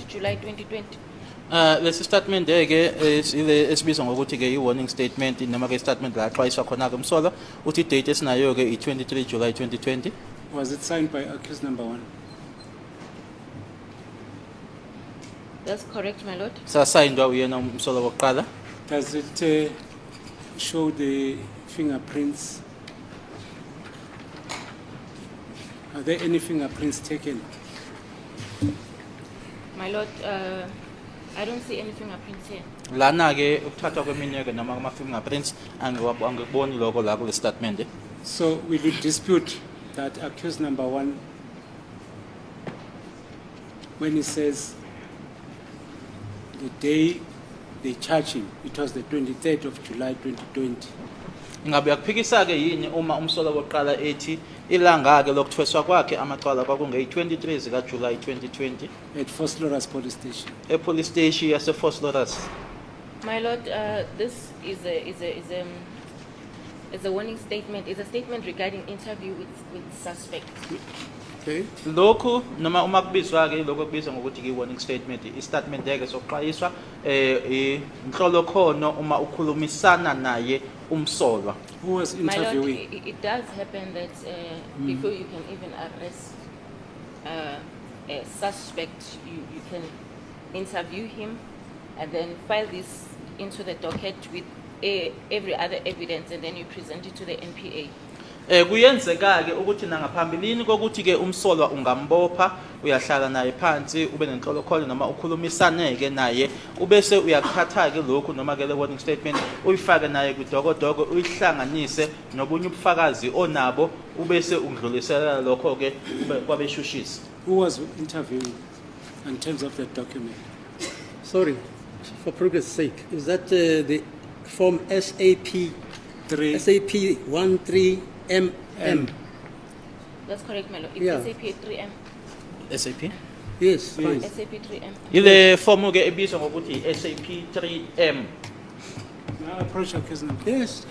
S5: July 2020.
S4: Lesi statement ke esibizwa ngokuthi ke i-warning statement noma ke statement la xwayiswa khona ke msolo uthi date esinayo ke i-23 July 2020.
S1: Was it signed by accused number 1?
S5: That's correct, my lord.
S4: Sasayindwa uyena umsolo wokuqala.
S1: Does it show the fingerprints? Are there any fingerprints taken?
S5: My Lord, I don't see any fingerprints here.
S4: Lana ke ukuthathwa kweminwe noma kuma fingerprints angikuboni lokho la kule statement.
S1: So will you dispute that accused number 1, when he says the day they charge him, it was the 23rd of July 2020.
S4: Ingabe yakuphikisa ke yini uma umsolo wokuqala ethi ilanga ke lokuthweswa kwakhe amacala kwakunge 23 zika July 2020
S1: At Vosloorus police station.
S4: epolice station yase Vosloorus.
S5: My Lord, this is a warning statement. It's a statement regarding interview with suspect.
S2: Okay.
S4: Lokhu noma uma kubizwa ke lokho kubizwa ngokuthi ke warning statement istatement yake sokuxwayiswa inhlolo khono uma ukhulumisana naye umsolwa.
S1: Who was
S5: My Lord,
S1: interviewing?
S5: it does happen that before you can even arrest a suspect, you can interview him and then file this into the docket with every other evidence, and then you present it to the NPA.
S4: Kuyenzeka ke ukuthi nangaphambilini kokuthi ke umsolwa ungambopha uyahlala naye phansi ube nenhlolo kholo noma ukhulumisane ke naye ubese uyakuthatha ke lokhu noma ke le warning statement uyifake naye kwidokodo uyihlanganise nobunye ubufakazi onabo ubese undlulisela lokho ke kwabeshushisi.
S1: Who was interviewing in terms of the document?
S2: Sorry, for progress' sake, is that the form SAP
S1: 3.
S2: SAP 13MM?
S5: That's correct, my Lord. It's
S2: Yeah.
S5: SAP 3M.
S4: SAP
S2: Yes, fine.
S5: SAP 3M.
S4: ile form ke ebizwa ngokuthi SAP 3M.
S1: Now approach accused number.
S2: Yes.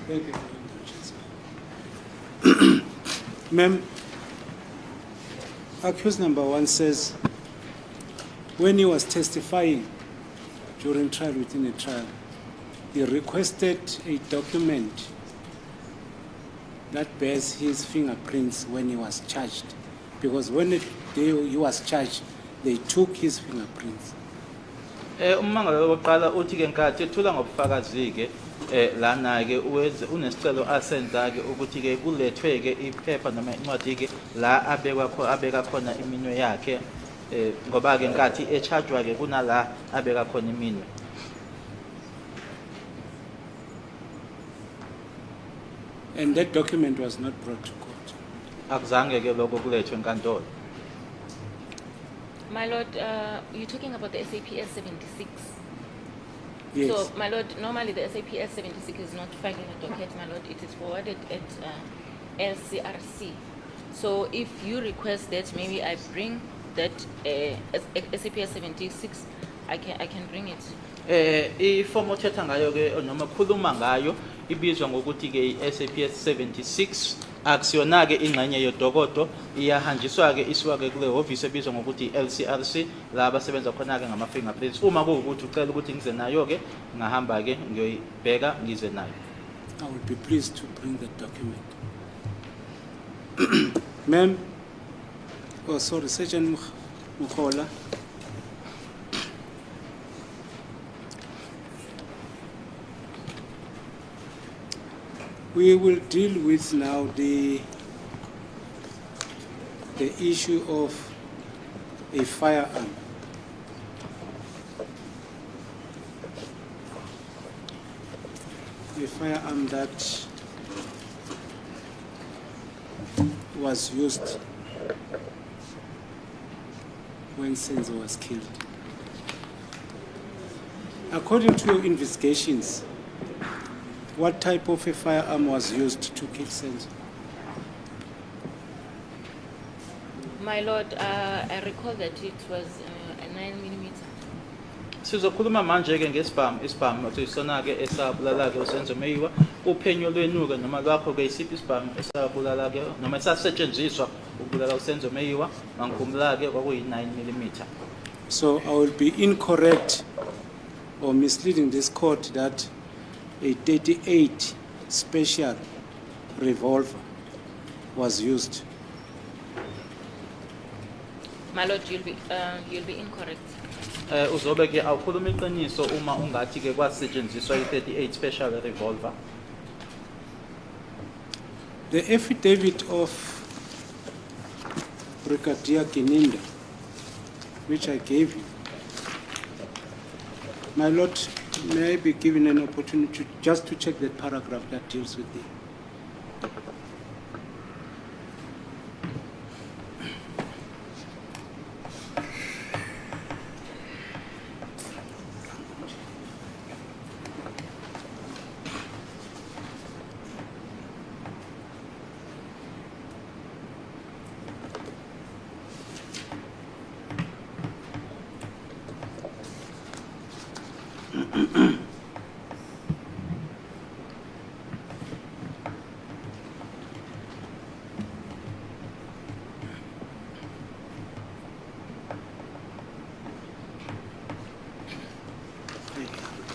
S1: Thank you very much. Ma'am, accused number 1 says when he was testifying during trial within a trial, he requested a document that bears his fingerprints when he was charged. Because when he was charged, they took his fingerprints.
S4: Ummangalo wokuqala uthi ke nkathi ethula ngobufakazi ke lana ke unesicelo asenza ke ukuthi ke kulethwe ke iphepha noma incwadi ke la abeka khona iminwe yakhe ngoba ke nkathi echargewa ke kunala abeka khona iminwe.
S1: And that document was not brought to court.
S4: Akuzange ke lokho kulethwe enkantolo.
S5: My Lord, you're talking about the SAPS 76.
S1: Yes.
S5: So, my Lord, normally the SAPS 76 is not filed in a docket, my Lord. It is forwarded at LCRC. So, if you request that maybe I bring that SAPS 76, I can bring it.
S4: Ifomu othetha ngayo ke noma khuluma ngayo ibizwa ngokuthi ke SAPS 76 akusiyona ke ingxenye yodokodo iyahanjiswa ke isiwa ke kule office ebizwa ngokuthi LCRC la abasebenza khona ke ngama fingerprints. Uma kuwukuthi ucela ukuthi ngize nayo ke ngahamba ke ngiyoyibheka ngize nayo.
S1: I would be pleased to bring the document. Ma'am, oh sorry, Sergeant Mukhola. We will deal with now the the issue of a firearm. A firearm that was used when Senzo was killed. According to your investigations, what type of a firearm was used to kill Senzo?
S5: My Lord, I recall that it was a 9mm.
S4: Sizokhuluma manje ke isibhamu isona ke esabulala ke uSenzo Meyiwa uphenyo lwenuke noma lwakho ke isiphi isibhamu esabulala ke noma esasetshenziswa ukubulala uSenzo Meyiwa mangikhumbula ke kwakuyi 9mm.
S1: So I will be incorrect or misleading this court that a 38 special revolver was used.
S5: My Lord, you'll be incorrect.
S4: Uzobe ke awukhuluma iqiniso uma ungathi ke kwasetshenziswa i38 special revolver.
S1: The affidavit of Brigadier Gininda, which I gave you, my Lord, may I be given an opportunity just to check that paragraph that deals with it?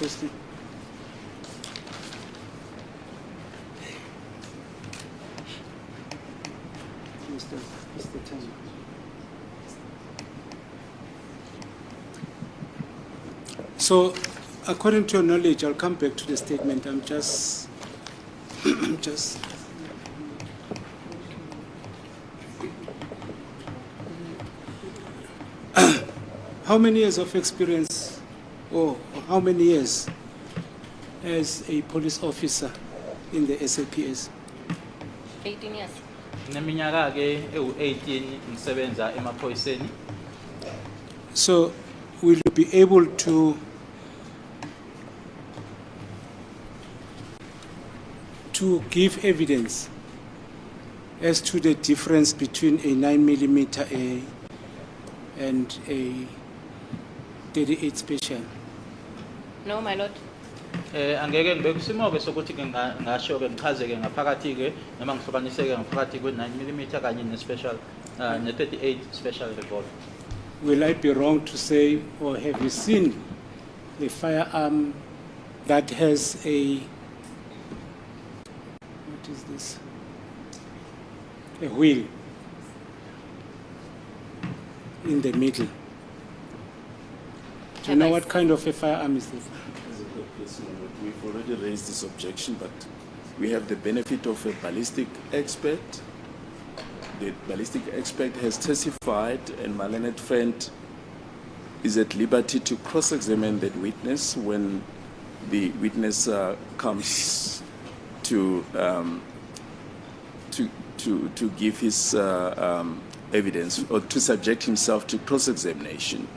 S1: Requested. Mr. Tango. So, according to your knowledge, I'll come back to the statement. I'm just how many years of experience, or how many years as a police officer in the SAPS?
S5: 18 years.
S4: Neminyaka ke ewu18 ngisebenza emaphoyiseni.
S1: So, will you be able to give evidence as to the difference between a 9mm and a 38 special?
S5: No, my Lord.
S4: Angeke ngibe kusimo ke sokuthi ke ngasho ke ngichaze ke ngaphakathi ke noma ngihlukanise ke ngaphakathi kwe9mm kanye ne-special ne38 special revolver.
S1: Will I be wrong to say, or have you seen a firearm that has a, what is this? A wheel in the middle. Do you know what kind of a firearm is this?
S3: We've already raised this objection, but we have the benefit of a ballistic expert. The ballistic expert has testified, and my learned friend is at liberty to cross-examine that witness when the witness comes to give his evidence or to subject himself to cross-examination.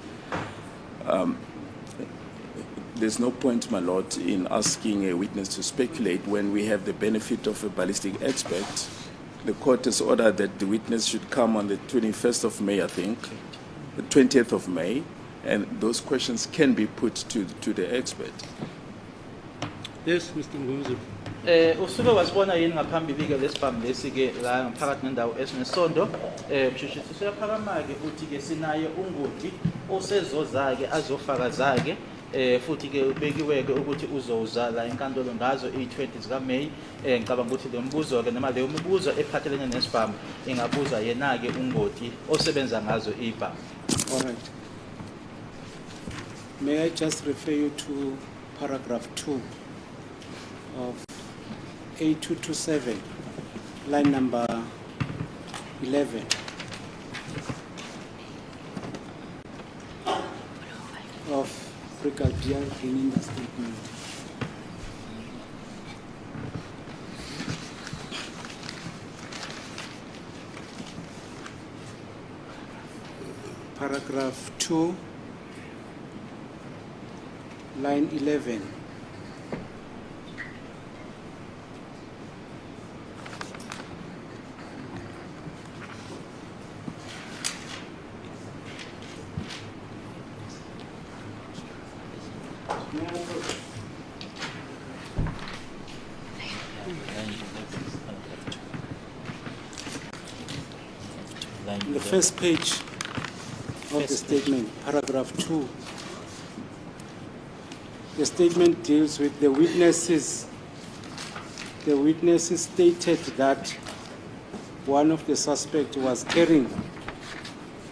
S3: There's no point, my Lord, in asking a witness to speculate when we have the benefit of a ballistic expert. The court has ordered that the witness should come on the 21st of May, I think, the 20th of May, and those questions can be put to the expert.
S2: Yes, Mr. Ngumzu.
S4: Usuke wasibona yini ngaphambili ke lesibhamu lesi ke la ngaphakathi nendawo esinesondo mshishisi siyaphakama ke uthi ke sinaye ungoti osezozake azofaka zake futhi ke ubekiwe ke ukuthi uzoza la enkantolo ngazo i20 zika May ngicabanga ukuthi le mbuzo ke noma leyo mibuzo ephathelene nesibhamu ingabuza yena ke ungoti osebenza ngazo ibhamu.
S1: All right. May I just refer you to paragraph 2 of A227, line number 11. of Brigadier Kininda's statement. Paragraph 2, line 11. On the first page of the statement, paragraph 2, the statement deals with the witnesses. The witnesses stated that one of the suspects was carrying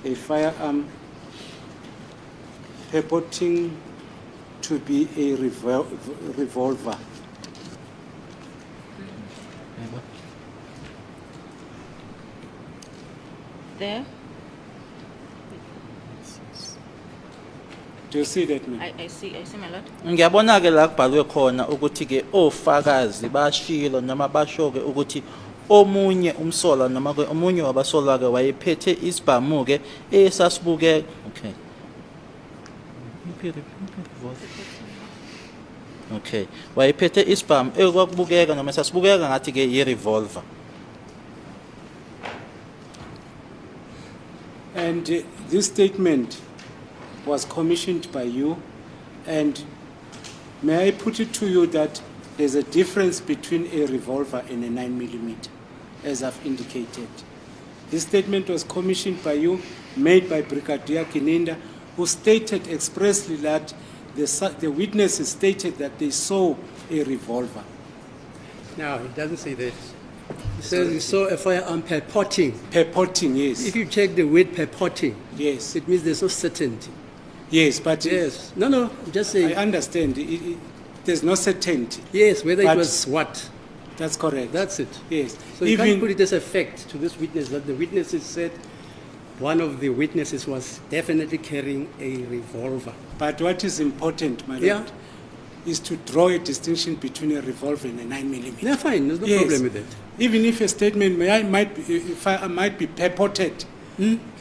S1: a firearm purporting to be a revolver.
S5: There,
S1: Do you see that, ma'am?
S5: I see, my lord.
S4: Ngiyabona ke la kubhalwe khona ukuthi ke ofakazi bashilo noma basho ke ukuthi omunye umsola noma ke omunye wabasolwa ke wayephethe isibhamu ke esasibuke okay. Okay, wayephethe isibhamu ekwakubukeka noma sasibukeka ngathi ke i-revolver.
S1: And this statement was commissioned by you, and may I put it to you that there's a difference between a revolver and a 9mm, as I've indicated. This statement was commissioned by you, made by Brigadier Kininda, who stated expressly that the witnesses stated that they saw a revolver.
S2: Now, it doesn't say that. It says you saw a firearm purporting.
S1: Purporting, yes.
S2: If you check the word purporting,
S1: Yes,
S2: it means there's no certainty.
S1: yes, but
S2: Yes. No, I'm just
S1: I
S2: saying.
S1: understand. There's no certainty.
S2: Yes, whether
S1: But-
S2: it was what.
S1: That's correct.
S2: That's it.
S1: Yes.
S2: So you can't put it as a fact to this witness that the witnesses said one of the witnesses was definitely carrying a revolver.
S1: But what is important, my
S2: Yeah.
S1: lord, is to draw a distinction between a revolver and a 9mm.
S2: They're fine. There's no
S1: Yes.
S2: problem with that.
S1: Even if a statement might be purported,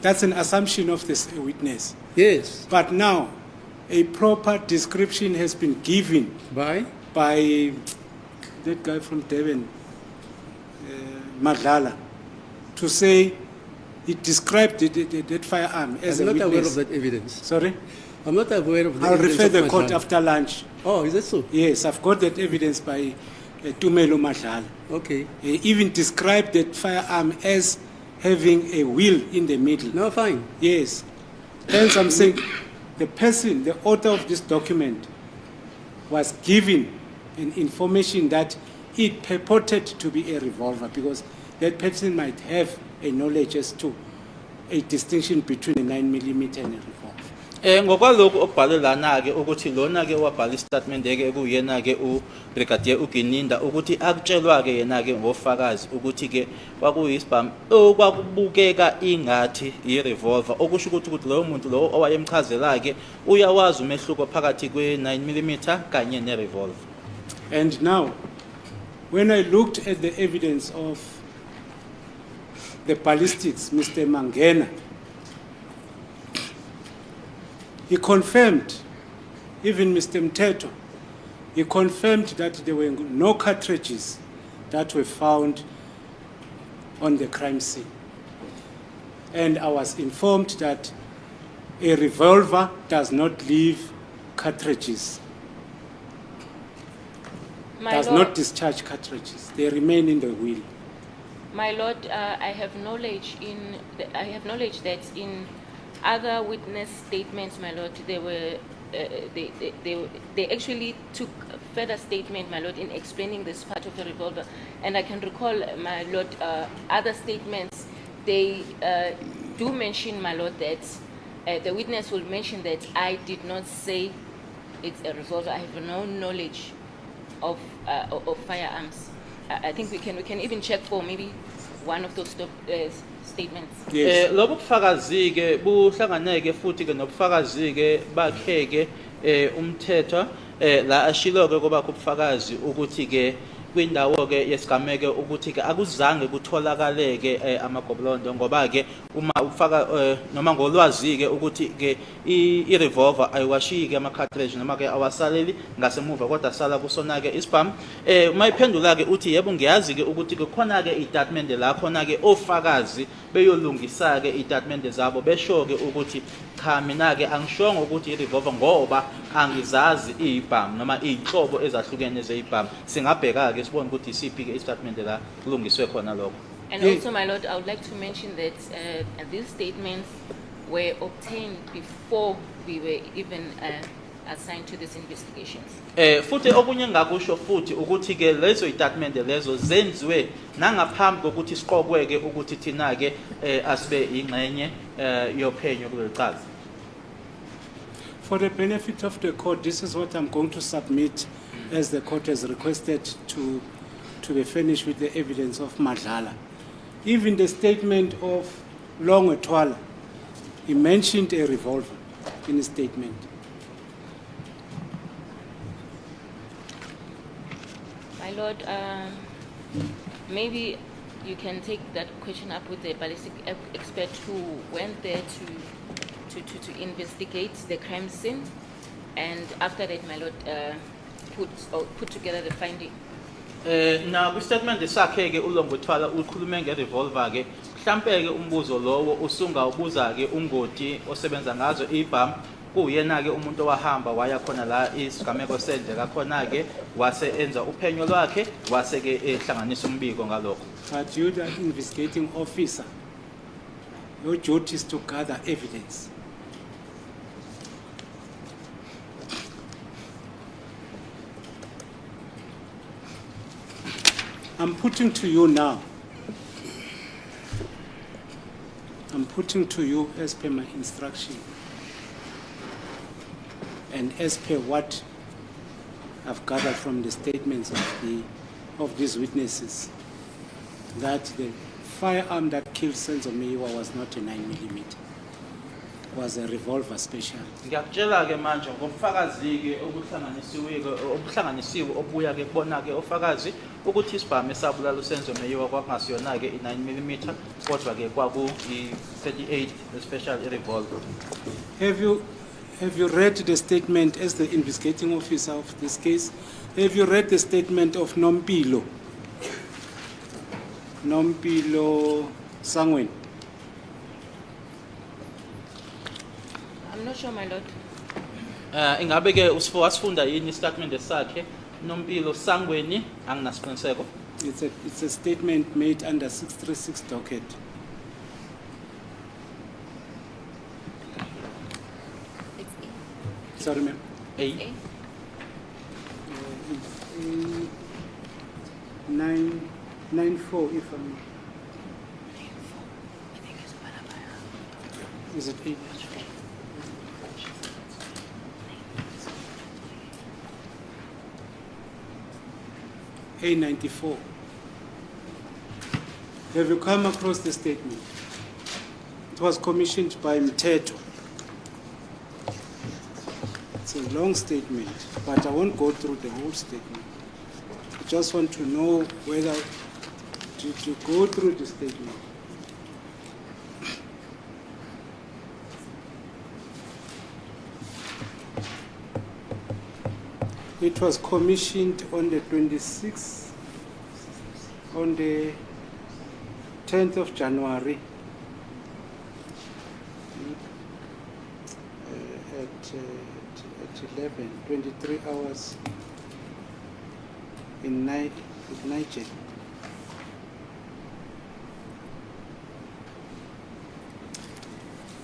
S1: that's an assumption of the witness.
S2: Yes.
S1: But now, a proper description has been given
S2: By?
S1: by that guy from Devon, Madlala, to say he described that firearm as
S2: I'm
S1: a
S2: not aware of
S1: witness.
S2: that evidence.
S1: Sorry?
S2: I'm not aware of the
S1: I'll
S2: evidence
S1: refer
S2: of
S1: the court
S2: Madlala.
S1: after lunch.
S2: Oh, is that so?
S1: Yes, I've got that evidence by Tumelo Madlala.
S2: Okay.
S1: He even described that firearm as having a wheel in the middle.
S2: No, fine.
S1: Yes. Hence, I'm saying the person, the author of this document, was given an information that it purported to be a revolver because that person might have a knowledge as to a distinction between a 9mm and a revolver.
S4: Ngokwalokhu okubhalwe lana ke ukuthi lona ke wabhala istatement ke kuyena ke uBrigadier uGininda ukuthi akutshelwa ke yena ke ngofakazi ukuthi ke kwakuyisibhamu okwakubukeka ingathi i-revolver okusho ukuthi lowo muntu lo owayemchazela ke uyawazi umehluko phakathi kwe-9mm kanye ne-revolver.
S1: And now, when I looked at the evidence of the ballistics, Mr. Mangena, he confirmed, even Mr. Mteto, he confirmed that there were no cartridges that were found on the crime scene. And I was informed that a revolver does not leave cartridges, does not discharge cartridges. They remain in the wheel.
S5: My lord, I have knowledge that in other witness statements, my lord, they were they actually took further statement, my lord, in explaining this part of the revolver. And I can recall, my lord, other statements. They do mention, my lord, that the witness will mention that I did not say it's a revolver. I have no knowledge of firearms. I think we can even check for maybe one of those statements.
S1: Yes.
S4: Lobu bufakazi ke buhlanganeke futhi ke nobufakazi ke bakhe ke umthetho la ashilo ke kuba kubufakazi ukuthi ke kwindawo ke yesigameke ukuthi ke akuzange kutholakale ke amagoblondo ngoba ke uma ufaka noma ngolwazi ke ukuthi ke I revolver ayiwashiyi ke ama cartridge noma ke awasaleli ngasemuva kodwa sala kusona ke isibhamu uma iphendula ke uthi yebo ngiyazi ke ukuthi ke khona ke istatement la khona ke ofakazi beyolungisa ke istatement zabo besho ke ukuthi cha mina ke angishongo ukuthi irevolver ngoba angizazi ibhamu noma inhlobo ezahlukene zeibhamu singabheka ke sibone ukuthi isiphi ke istatement la kulungiswe khona lokho.
S5: And also, my lord, I would like to mention that these statements were obtained before we were even assigned to these investigations.
S4: Futhi okunye ngakusho futhi ukuthi ke lezo istatement lezo zenziwe nangaphambi kokuthi siqokweke ukuthi thina ke asibe ingxenye yophenyo kulecala.
S1: For the benefit of the court, this is what I'm going to submit as the court has requested to be finished with the evidence of Madlala. Even the statement of Long Etwala, he mentioned a revolver in his statement.
S5: My lord, maybe you can take that question up with the ballistic expert who went there to investigate the crime scene, and after that, my lord, put together the finding.
S4: Na kwistatement sakhe ke uLongo Etwala ukhulume ngerevolver ke mhlambe ke umbuzo lowo usunga ubuza ke ungoti osebenza ngazo ibhamu kuyena ke umuntu owahamba waya khona la isigameko sendleka khona ke wase enza uphenyo lwakhe wase ke ehlanganisa umbiko ngalokho.
S1: But you, the investigating officer, your duty is to gather evidence. I'm putting to you now. I'm putting to you as per my instruction and as per what I've gathered from the statements of these witnesses, that the firearm that killed Senzo Meyiwa was not a 9mm, was a revolver special.
S4: Ngiyakutshela ke manje ngomfakazi ke obuhlanganisiwe obuya ke kubona ke ofakazi ukuthi isibhamu esabulala uSenzo Meyiwa kwakungasiyona ke i9mm kodwa ke kwaku i38 special revolver.
S1: Have you read the statement as the investigating officer of this case? Have you read the statement of Nompilo Sangweni?
S5: I'm not sure, my lord.
S4: Ingabe ke wasifunda yini statement sakhe Nompilo Sangweni anginasiqiniseko.
S1: It's a statement made under 636 docket.
S5: It's
S1: Sorry, ma'am.
S4: A.
S5: A.
S1: 994, if I'm. Is it 8? A94. Have you come across the statement? It was commissioned by Mteto. It's a long statement, but I won't go through the whole statement. I just want to know whether to go through the statement. It was commissioned on the 26th, on the 10th of January at 23 hours in Niger.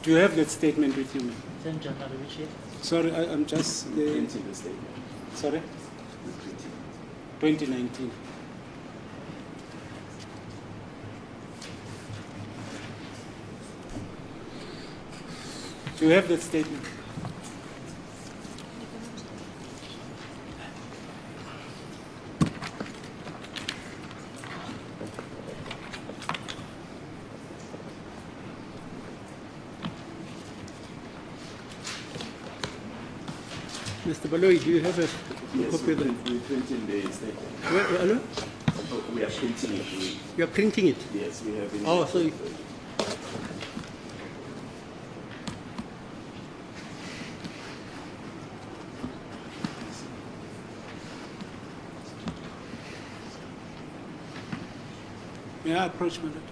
S1: Do you have that statement with you, ma'am?
S4: 10 January which year?
S1: Sorry, I'm just...
S3: Into the statement.
S1: Sorry? 2019. Do you have that statement?
S2: Mr. Baloyi, do you have a copy of that?
S3: We're printing the statement.
S2: Hello?
S3: We are printing it.
S2: You are printing it?
S3: Yes, we have it.
S2: Oh, so you-
S1: May I approach, my lord?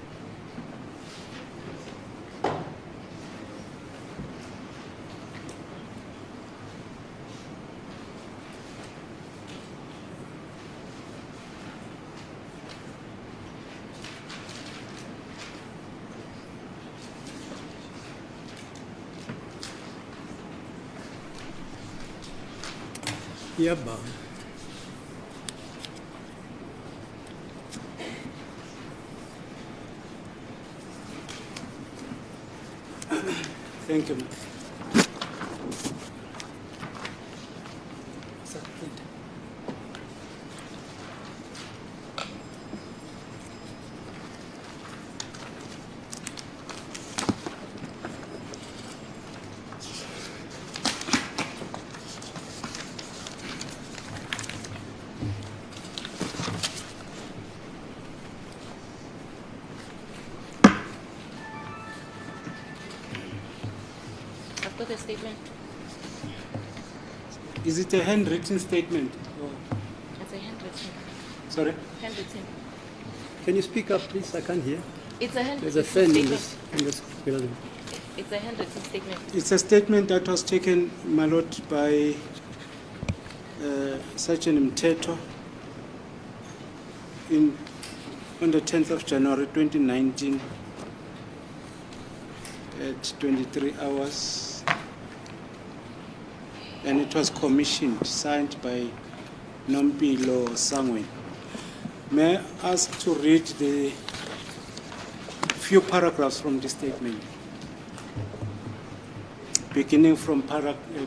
S2: yeah, but
S1: Thank you, ma'am.
S5: I've got a statement.
S1: Is it a handwritten statement?
S5: It's a handwritten.
S1: Sorry?
S5: Handwritten.
S2: can you speak up, please? I can't hear.
S5: It's a handwritten
S2: There's a fan
S5: statement.
S2: in this building.
S5: It's a handwritten statement.
S1: It's a statement that was taken, my lord, by Sergeant Mteto on the 10th of January 2019 at 23 hours. And it was commissioned, signed by Nompilo Sangwen. May I ask to read the few paragraphs from the statement? Beginning from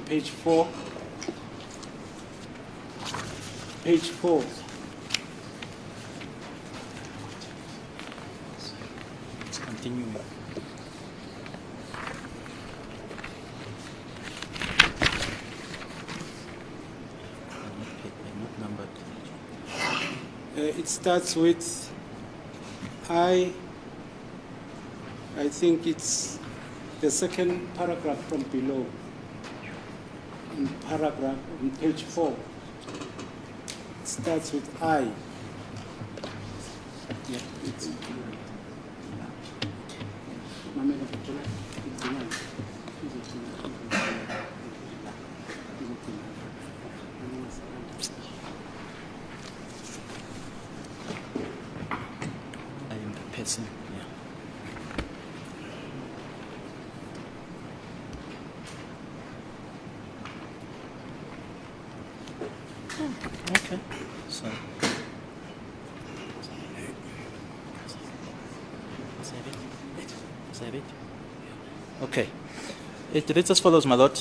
S1: page 4. Page 4.
S4: Let's continue. Not numbered.
S1: It starts with I think it's the second paragraph from below. In paragraph on page 4. It starts with I. Yeah, it's
S4: I am the person. Yeah. Okay. So. Save it. Save it. Okay. It reads as follows, my lord.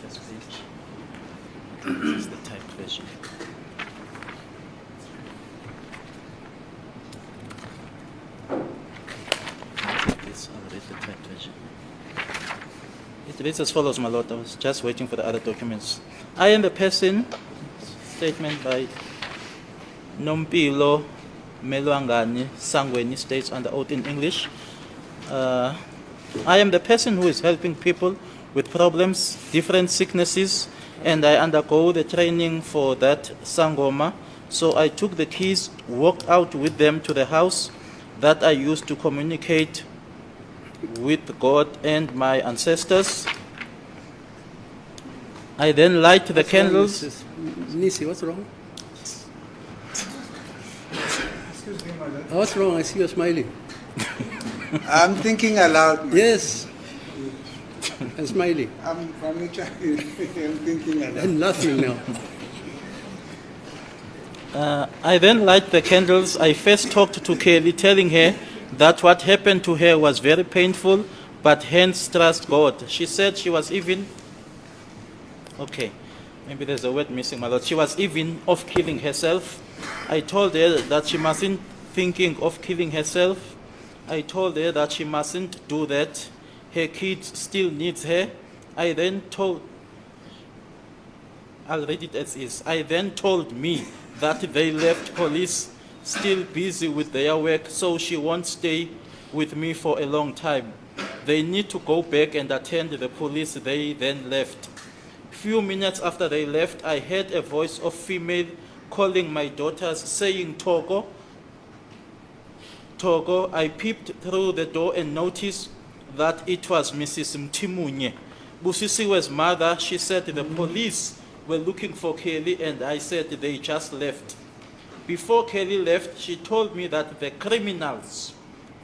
S4: Yes, please. This is the typed version. Please, I'll read the typed version. It reads as follows, my lord. I was just waiting for the other documents. I am the person, statement by Nompilo Melwangani Sangweni, states under oath in English. I am the person who is helping people with problems, different sicknesses, and I undergo the training for that Sangoma. So I took the keys, walked out with them to the house that I used to communicate with God and my ancestors. I then light the candles.
S2: Nisi, what's wrong?
S6: Excuse me, my lord.
S2: What's wrong? I see you're smiling.
S6: I'm thinking aloud.
S2: Yes. And smiling.
S6: I'm thinking aloud.
S2: And laughing now.
S4: I then light the candles. I first talked to Kelly, telling her that what happened to her was very painful, but hence trust God. She said she was even, okay, maybe there's a word missing, my lord. She was even of killing herself. I told her that she mustn't thinking of killing herself. I told her that she mustn't do that. Her kids still needs her. I then told, I'll read it as is. I then told me that they left police still busy with their work, so she won't stay with me for a long time. They need to go back and attend the police. They then left. Few minutes after they left, I heard a voice of female calling my daughters, saying, Togo, Togo. I peeped through the door and noticed that it was Mrs. Mtimunye, Busisiwe's mother. She said the police were looking for Kelly, and I said they just left. Before Kelly left, she told me that the criminals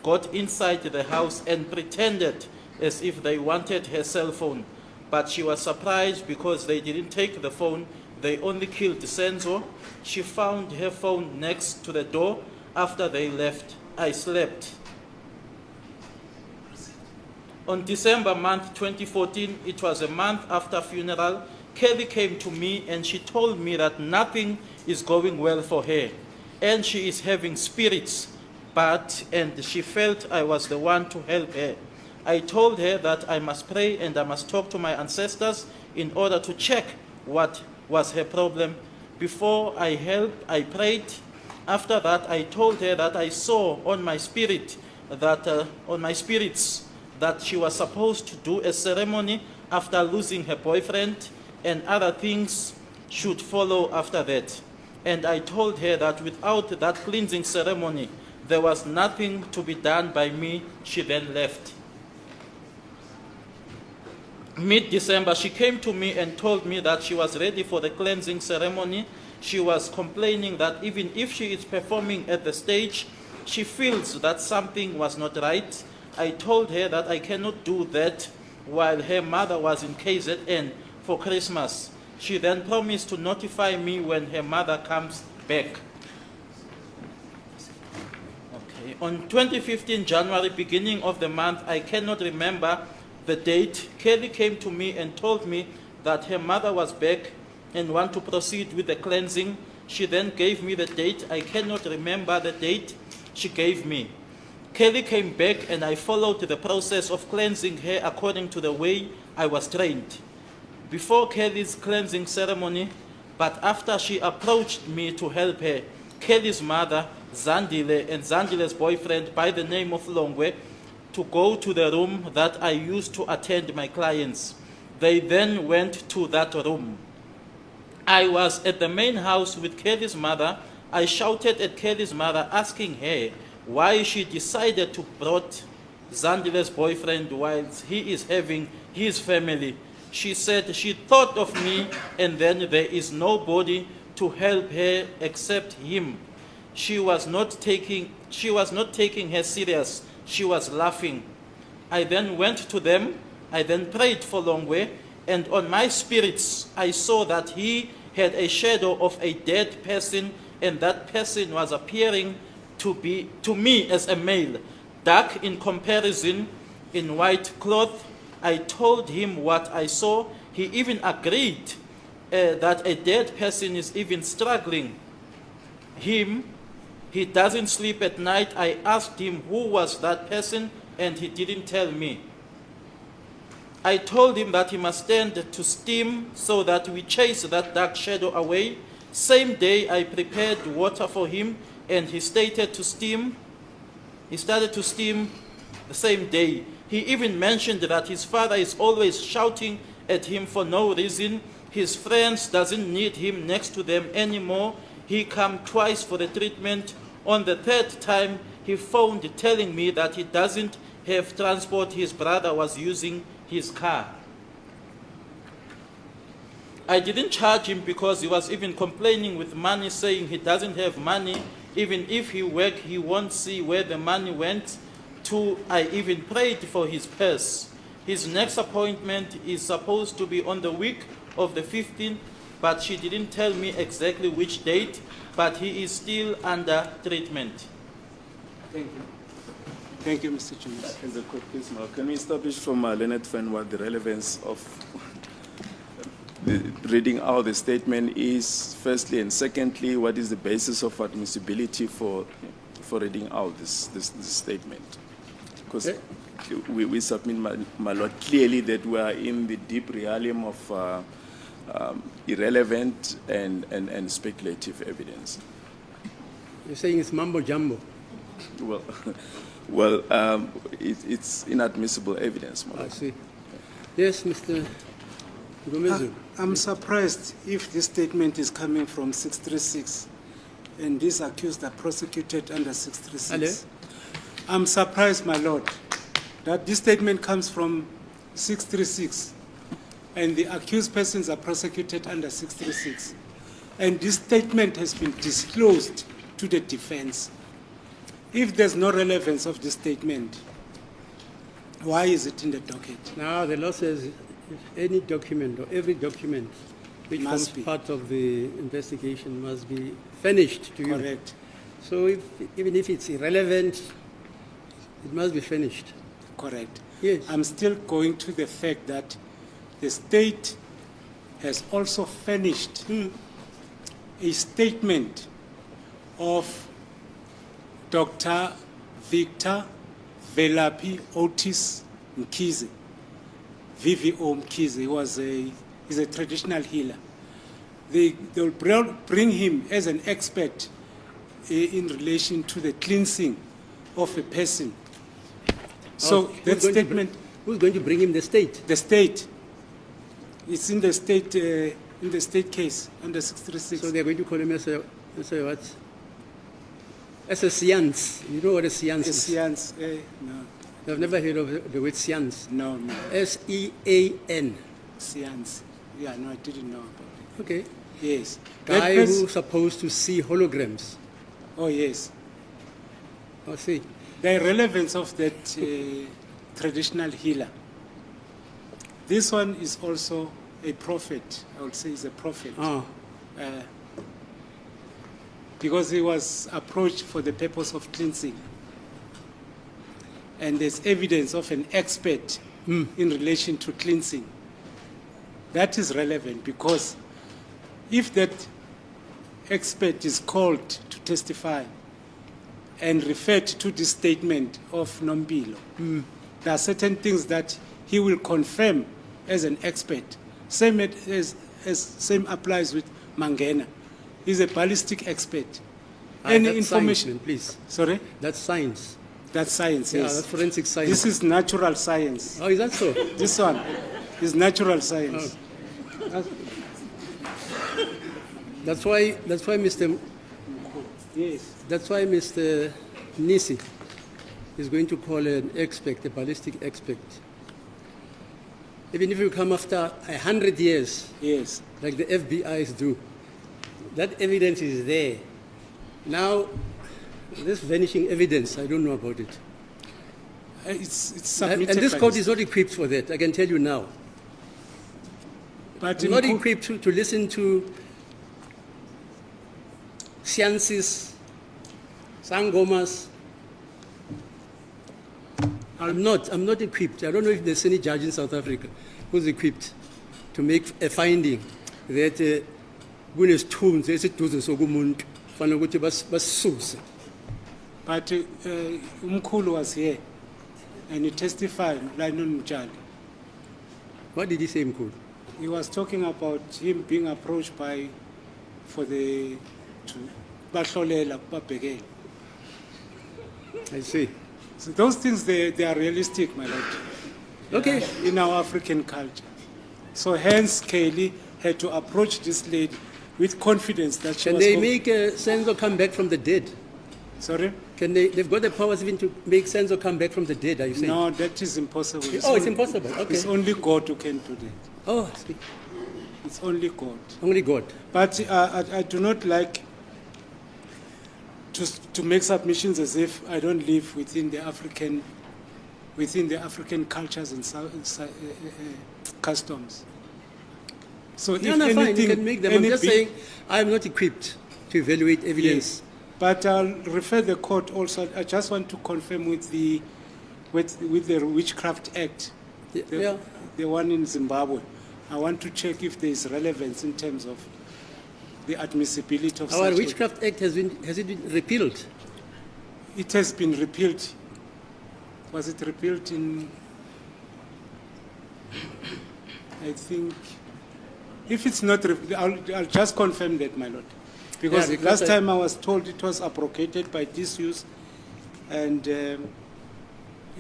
S4: got inside the house and pretended as if they wanted her cell phone. But she was surprised because they didn't take the phone. They only killed Senzo. She found her phone next to the door. After they left, I slept. On December month 2014, it was a month after funeral, Kelly came to me and she told me that nothing is going well for her and she is having spirits, and she felt I was the one to help her. I told her that I must pray and I must talk to my ancestors in order to check what was her problem. Before I helped, I prayed. After that, I told her that I saw on my spirits that she was supposed to do a ceremony after losing her boyfriend, and other things should follow after that. And I told her that without that cleansing ceremony, there was nothing to be done by me. She then left. Mid-December, she came to me and told me that she was ready for the cleansing ceremony. She was complaining that even if she is performing at the stage, she feels that something was not right. I told her that I cannot do that while her mother was in KZN for Christmas. She then promised to notify me when her mother comes back. Okay. On 2015 January, beginning of the month, I cannot remember the date, Kelly came to me and told me that her mother was back and want to proceed with the cleansing. She then gave me the date. I cannot remember the date she gave me. Kelly came back and I followed the process of cleansing her according to the way I was trained. Before Kelly's cleansing ceremony, but after she approached me to help her, Kelly's mother, Zandile, and Zandile's boyfriend by the name of Longwe, to go to the room that I used to attend my clients. They then went to that room. I was at the main house with Kelly's mother. I shouted at Kelly's mother, asking her why she decided to brought Zandile's boyfriend while he is having his family. She said she thought of me and then there is nobody to help her except him. She was not taking her serious. She was laughing. I then went to them. I then prayed for Longwe, and on my spirits I saw that he had a shadow of a dead person, and that person was appearing to me as a male, dark in comparison, in white cloth. I told him what I saw. He even agreed that a dead person is even struggling him. He doesn't sleep at night. I asked him who was that person, and he didn't tell me. I told him that he must stand to steam so that we chase that dark shadow away. Same day, I prepared water for him, and he started to steam. He started to steam the same day. He even mentioned that his father is always shouting at him for no reason. His friends doesn't need him next to them anymore. He came twice for the treatment. On the third time, he phoned telling me that he doesn't have transport. His brother was using his car. I didn't charge him because he was even complaining with money, saying he doesn't have money. Even if he work, he won't see where the money went to. I even prayed for his purse. His next appointment is supposed to be on the week of the 15th, but she didn't tell me exactly which date, but he is still under treatment.
S1: Thank you. Thank you, Mr. Chairman.
S3: As a quick please, Mark, can we establish from Leonard Friend what the relevance of reading out the statement is, firstly, and secondly, what is the basis of admissibility for reading out this statement? Because we submit, my Lord, clearly that we are in the deep realm of irrelevant and speculative evidence.
S2: You're saying it's mumbo jumbo.
S3: It's inadmissible evidence, my
S2: I
S3: Lord.
S2: see. Yes, Mr. Gomezu.
S1: I'm surprised if this statement is coming from 636 and these accused are prosecuted under 636. I'm surprised, my Lord, that this statement comes from 636 and the accused persons are prosecuted under 636. And this statement has been disclosed to the defense. If there's no relevance of this statement, why is it in the docket?
S2: Now, the law says any document or every document which
S1: Must
S2: forms
S1: be.
S2: part of the investigation must be furnished to you.
S1: Correct.
S2: So even if it's irrelevant, it must be finished.
S1: Correct.
S2: Yes.
S1: I'm still going to the fact that the state has also furnished a statement of Dr. Victor Velapi Otis Mkhize, VVO Mkhize. He's a traditional healer. They'll bring him as an expert in relation to the cleansing of a person. So
S2: Who's
S1: that
S2: going to
S1: statement,
S2: who's going to bring him? The state?
S1: the state, it's in the state case under 636.
S2: So they're going to call him as a what? As a science. You know what a science
S1: A
S2: is?
S1: science, no,
S2: I've never heard of the word science.
S1: no,
S2: S-E-A-N.
S1: science. Yeah, no, I didn't know about it.
S2: Okay.
S1: Yes.
S2: Guy
S1: That
S2: who's supposed to see holograms.
S1: oh, yes.
S2: I see.
S1: The relevance of that traditional healer. This one is also a prophet. I would say he's a prophet.
S2: Ah,
S1: Because he was approached for the purpose of cleansing. And there's evidence of an expert in relation to cleansing. That is relevant because if that expert is called to testify and referred to this statement of Nombilo, there are certain things that he will confirm as an expert. Same applies with Mangena. He's a ballistic expert. Any
S2: that's
S1: information?
S2: science, man, please.
S1: Sorry?
S2: That's science.
S1: That's science,
S2: Yeah,
S1: yes.
S2: that's forensic science.
S1: This is natural science.
S2: Oh, is that so?
S1: This one is natural science.
S2: That's why Mr.
S1: Yes.
S2: That's why Mr. Nisi is going to call an expert, a ballistic expert. Even if you come after 100 years,
S1: Yes.
S2: like the FBI's do, that evidence is there. Now, this vanishing evidence, I don't know about it.
S1: It's
S2: And
S1: submitted.
S2: this
S1: by
S2: court
S1: the-
S2: is not equipped for that, I can tell you now.
S1: But
S2: Not
S1: in
S2: equipped to listen to seances, sangomas. I'm not equipped. I don't know if there's any judge in South Africa who's equipped to make a finding that kunesithunzi esiduze sokumuntu fanele ukuthi basisuse.
S1: But Umkhulu was here and he testified, Lainon Mjali.
S2: What did he say, Mkhulu?
S1: He was talking about him being approached for the Bahlolela, Babeke.
S2: I see.
S1: So those things, they are realistic, my lord.
S2: Okay.
S1: In our African culture. So hence, Kaylee had to approach this lady with confidence that she
S2: Can
S1: was...
S2: they make Senzo come back from the dead?
S1: Sorry?
S2: They've got the powers even to make Senzo come back from the dead, are you saying?
S1: No, that is impossible.
S2: Oh, it's impossible. Okay.
S1: It's only God who can do that.
S2: Oh, I see.
S1: It's only God.
S2: Only God.
S1: But I do not like to make submissions as if I don't live within the African cultures and customs. So
S2: No,
S1: if
S2: no, fine, you
S1: anything,
S2: can make them. I'm
S1: any
S2: just
S1: big-
S2: saying I'm not equipped to evaluate evidence.
S1: Yes, but I'll refer the court also. I just want to confirm with the Witchcraft Act,
S2: Yeah.
S1: the one in Zimbabwe. I want to check if there is relevance in terms of the admissibility of
S2: Our
S1: such.
S2: Witchcraft Act has it been repealed?
S1: It has been repealed. Was it repealed in? I think. If it's not, I'll just confirm that, my lord. Because,
S2: Yeah, because
S1: last
S2: I-
S1: time I was told it was abrogated by disuse, and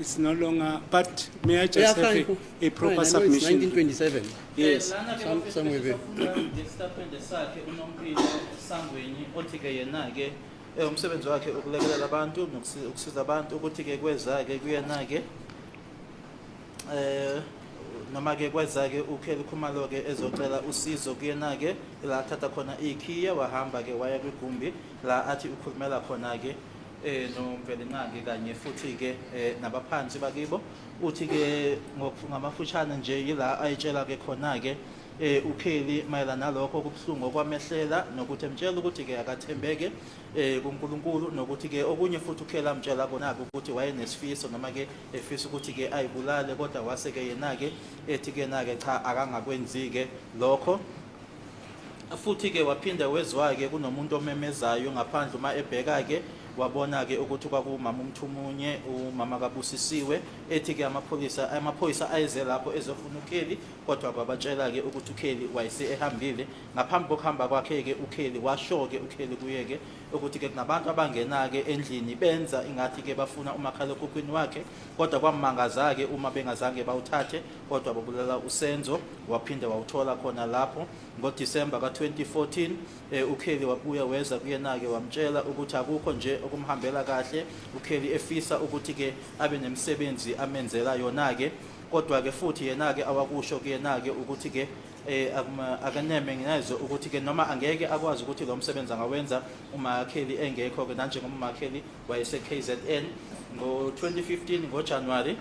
S1: it's no longer. But may I
S2: Yeah,
S1: just have
S2: fine.
S1: a proper
S2: Fine, I know it's
S1: submission?
S2: 1927.
S1: Yes.
S4: Lana ke
S2: Some-
S4: office
S2: somewhere
S4: bese
S2: there.
S4: sofuna ngesitatimende sakhe uNompilo Sangweni othi ke yena ke umsebenzi wakhe ukulekelela abantu nokusiza abantu ukuthi ke kweza ke kuyena ke noma ke kweza ke uKelly Khumalo ke ezocela usizo kuyena ke la thatha khona ikhiye wahamba ke waya kwigumbi la athi ukhulumela khona ke noMvelinqangi kanye futhi ke nabaphansi bakibo uthi ke ngamafushane nje yila ayitshela ke khona ke uKelly mayelana nalokho kubhlungu okwamehlela nokuthi emtshela ukuthi ke akathembeke kuNkulunkulu nokuthi ke okunye futhi uKelly amtshela kona ukuthi wayenesifiso noma ke efisa ukuthi ke ayibulale kodwa wase ke yena ke ethi ke na ke cha akangakwenzi ke lokho futhi ke waphinde wezwa ke kunomuntu omemezayo ngaphandle uma ebheka ke wabona ke ukuthi kwakumama umthumunye umama kaBusisiwe ethi ke amaphoyisa ayeze lapho ezofuna uKelly kodwa kwabatshela ke ukuthi uKelly wayese ehambile ngaphambi kokuhamba kwakhe ke uKelly washo ke uKelly kuye ke ukuthi ke kunabantu abangena ke endlini benza ingathi ke bafuna umakhalekhukhwini wakhe kodwa kwamangaza ke uma bengazange bawuthathe kodwa babulela usenzo waphinde wawuthola khona lapho ngoDisemba ka2014 uKelly wabuya weza kuyena ke wamtshela ukuthi akukho nje okumhambela kahle uKelly efisa ukuthi ke abe nemsebenzi amenzela yona ke kodwa ke futhi yena ke awakusho kuyena ke ukuthi ke akaneme nginezo ukuthi ke noma angeke akwazi ukuthi lo msebenzi angawenza uma Kelly engekho ke nanjengoba Kelly wayese KZN ngo2015 ngoJanuary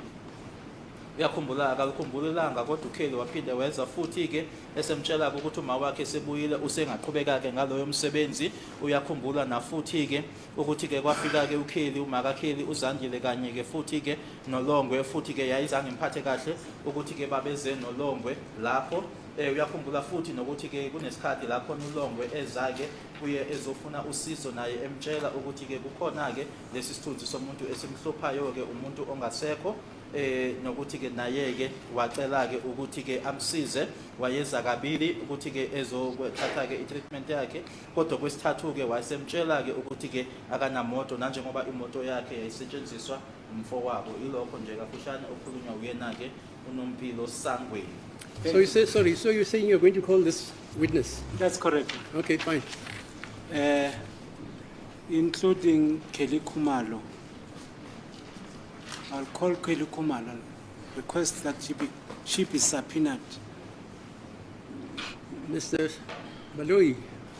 S4: uyakhumbula akalikhumbulelanga kodwa uKelly waphinde weza futhi ke esemtshela ukuthi uma wakhe sebuyile usengaqhubeka ke ngaloyo msebenzi uyakhumbula na futhi ke ukuthi ke kwafika ke uKelly uma kaKelly uZandile kanye ke futhi ke noLongwe futhi ke yayizange imphathe kahle ukuthi ke babeze noLongwe lapho uyakhumbula futhi nokuthi ke kunesikhathi lapho uLongwe ezake kuye ezofuna usizo naye emtshela ukuthi ke kukhona ke lesi sithunzi somuntu esimhluphayo ke umuntu ongasekho nokuthi ke naye ke wacela ke ukuthi ke amsize wayeza kabili ukuthi ke ezokuthatha ke itreatment yakhe kodwa kwesithathu ke wasemtshela ke ukuthi ke akanamoto nanjengoba imoto yakhe yayisetshenziswa umfowabo ilokho nje kafushane okukhulunywa uyena ke uNompilo Sangweni.
S2: So you say, sorry, so you're saying you're going to call this witness?
S1: That's correct.
S2: Okay, fine.
S1: Including Kelly Khumalo. I'll call Kelly Khumalo, request that she be subpoenaed.
S2: Mr. Baloyi,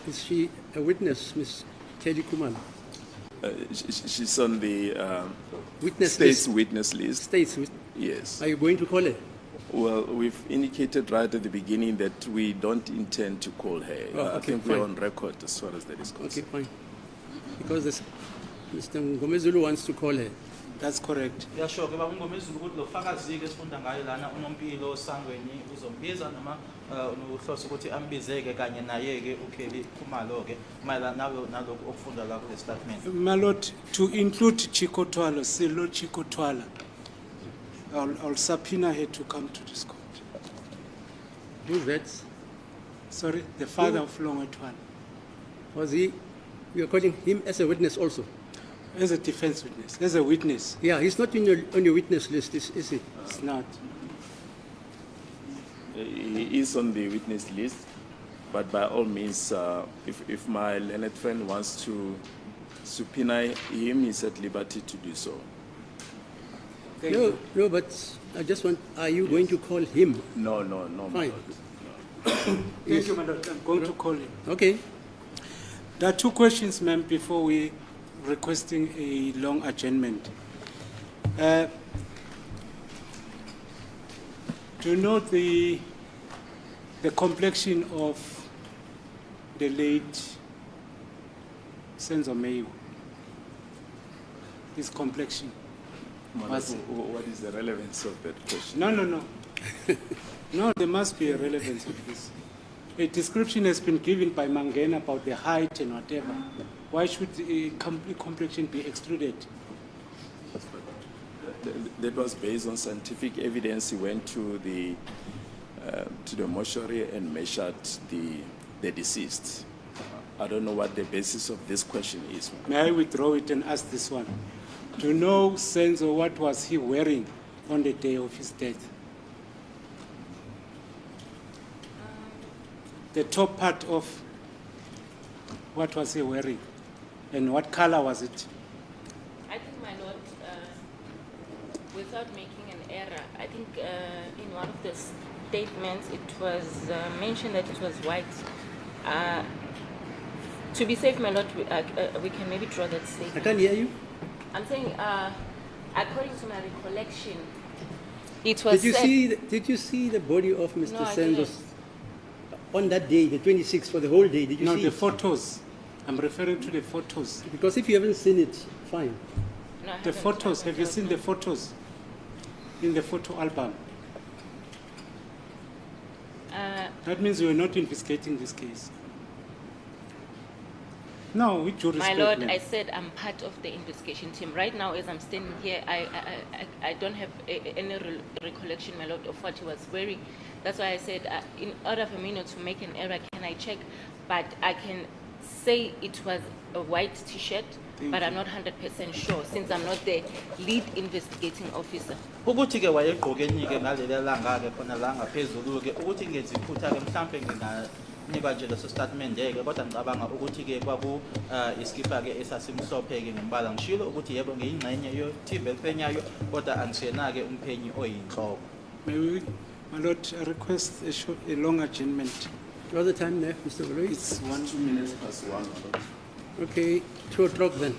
S2: is she a witness, Ms. Kelly Khumalo?
S3: She's on the
S2: Witness
S3: state's
S2: list.
S3: witness list.
S2: States.
S3: Yes.
S2: Are you going to call her?
S3: Well, we've indicated right at the beginning that we don't intend to call her.
S2: Oh,
S3: I
S2: okay,
S3: think we're
S2: fine.
S3: on record as far as that is
S2: Okay,
S3: concerned.
S2: fine. Because Mr. Ngomezulu wants to call her.
S1: That's correct.
S4: Yasho ke babungomezulu ukuthi lo fakazi ke sifunda ngayo lana uNompilo Sangweni uzombiza noma uhloso ukuthi ambizeke kanye naye ke uKelly Khumalo ke mayelana nalokho okufunda la kule statement.
S1: My lord, to include Chico Twala, Silo Chico Twala, I'll subpoena her to come to this court.
S2: Who's that?
S1: Sorry, the father of Longwe Twala,
S2: Was he? You are calling him as a witness also?
S1: as a defense witness, as a witness.
S2: Yeah, he's not on your witness list, is he?
S1: It's not.
S3: He is on the witness list, but by all means, if my learned friend wants to subpoena him, he's at liberty to do so.
S1: Thank
S2: No,
S1: you.
S2: no, but I just want, are you going to call him?
S3: No, my
S2: Fine.
S3: lord.
S1: Thank you, my lord. I'm going to call him.
S2: Okay.
S1: There are two questions, ma'am, before we requesting a long adjournment. To note the complexion of the late Senzo Mayu, his complexion. Was-
S3: What is the relevance of that question?
S1: No. No, there must be a relevance of this. A description has been given by Mangena about the height and whatever. Why should a complexion be excluded?
S3: That was based on scientific evidence. He went to the mortuary and measured the deceased. I don't know what the basis of this question is.
S1: May I withdraw it and ask this one? To know Senzo, what was he wearing on the day of his death? The top part of what was he wearing? And what color was it?
S5: I think, my lord, without making an error, I think in one of the statements it was mentioned that it was white. To be safe, my lord, we can maybe draw that
S2: I
S5: statement.
S2: can't hear you.
S5: I'm saying, according to my recollection, it was said.
S2: Did you see the body of Mr.
S5: No, I
S2: Senzo
S5: didn't.
S2: on that day, the 26th, for the whole day? Did you
S1: No,
S2: see
S1: the
S2: it?
S1: photos. I'm referring to the photos.
S2: Because if you haven't seen it, fine.
S5: No, I
S1: The
S5: haven't-
S1: photos,
S5: I
S1: have you
S5: don't
S1: seen
S5: know.
S1: the photos? In the photo album. That means you are not investigating this case. No, with due
S5: My
S1: respect.
S5: lord,
S1: ma'am.
S5: I said I'm part of the investigation team. Right now, as I'm standing here, I don't have any recollection, my lord, of what he was wearing. That's why I said, in order for me not to make an error, can I check? But I can say it was a white T-shirt, but I'm not 100% sure since I'm not the lead investigating officer.
S4: ukuthi ke wayegqoke ke ngaleli langa ke khona la ngaphezulu ke ukuthi ngenza iphutha ke mhlambe nginganikwa nje leso statement ke kodwa ngicabanga ukuthi ke kwaku iskipa ke esasimhlophe ke ngembala ngishilo ukuthi yebo ngiyingxenye yo TV ephenyayo kodwa angisiyena ke umphenyi oyinhloko.
S1: May we, my lord, I request a long adjournment.
S2: What's the time there, Mr. Valois?
S1: It's 1
S3: 2 minutes past 1.
S2: Okay, 2 o'clock then.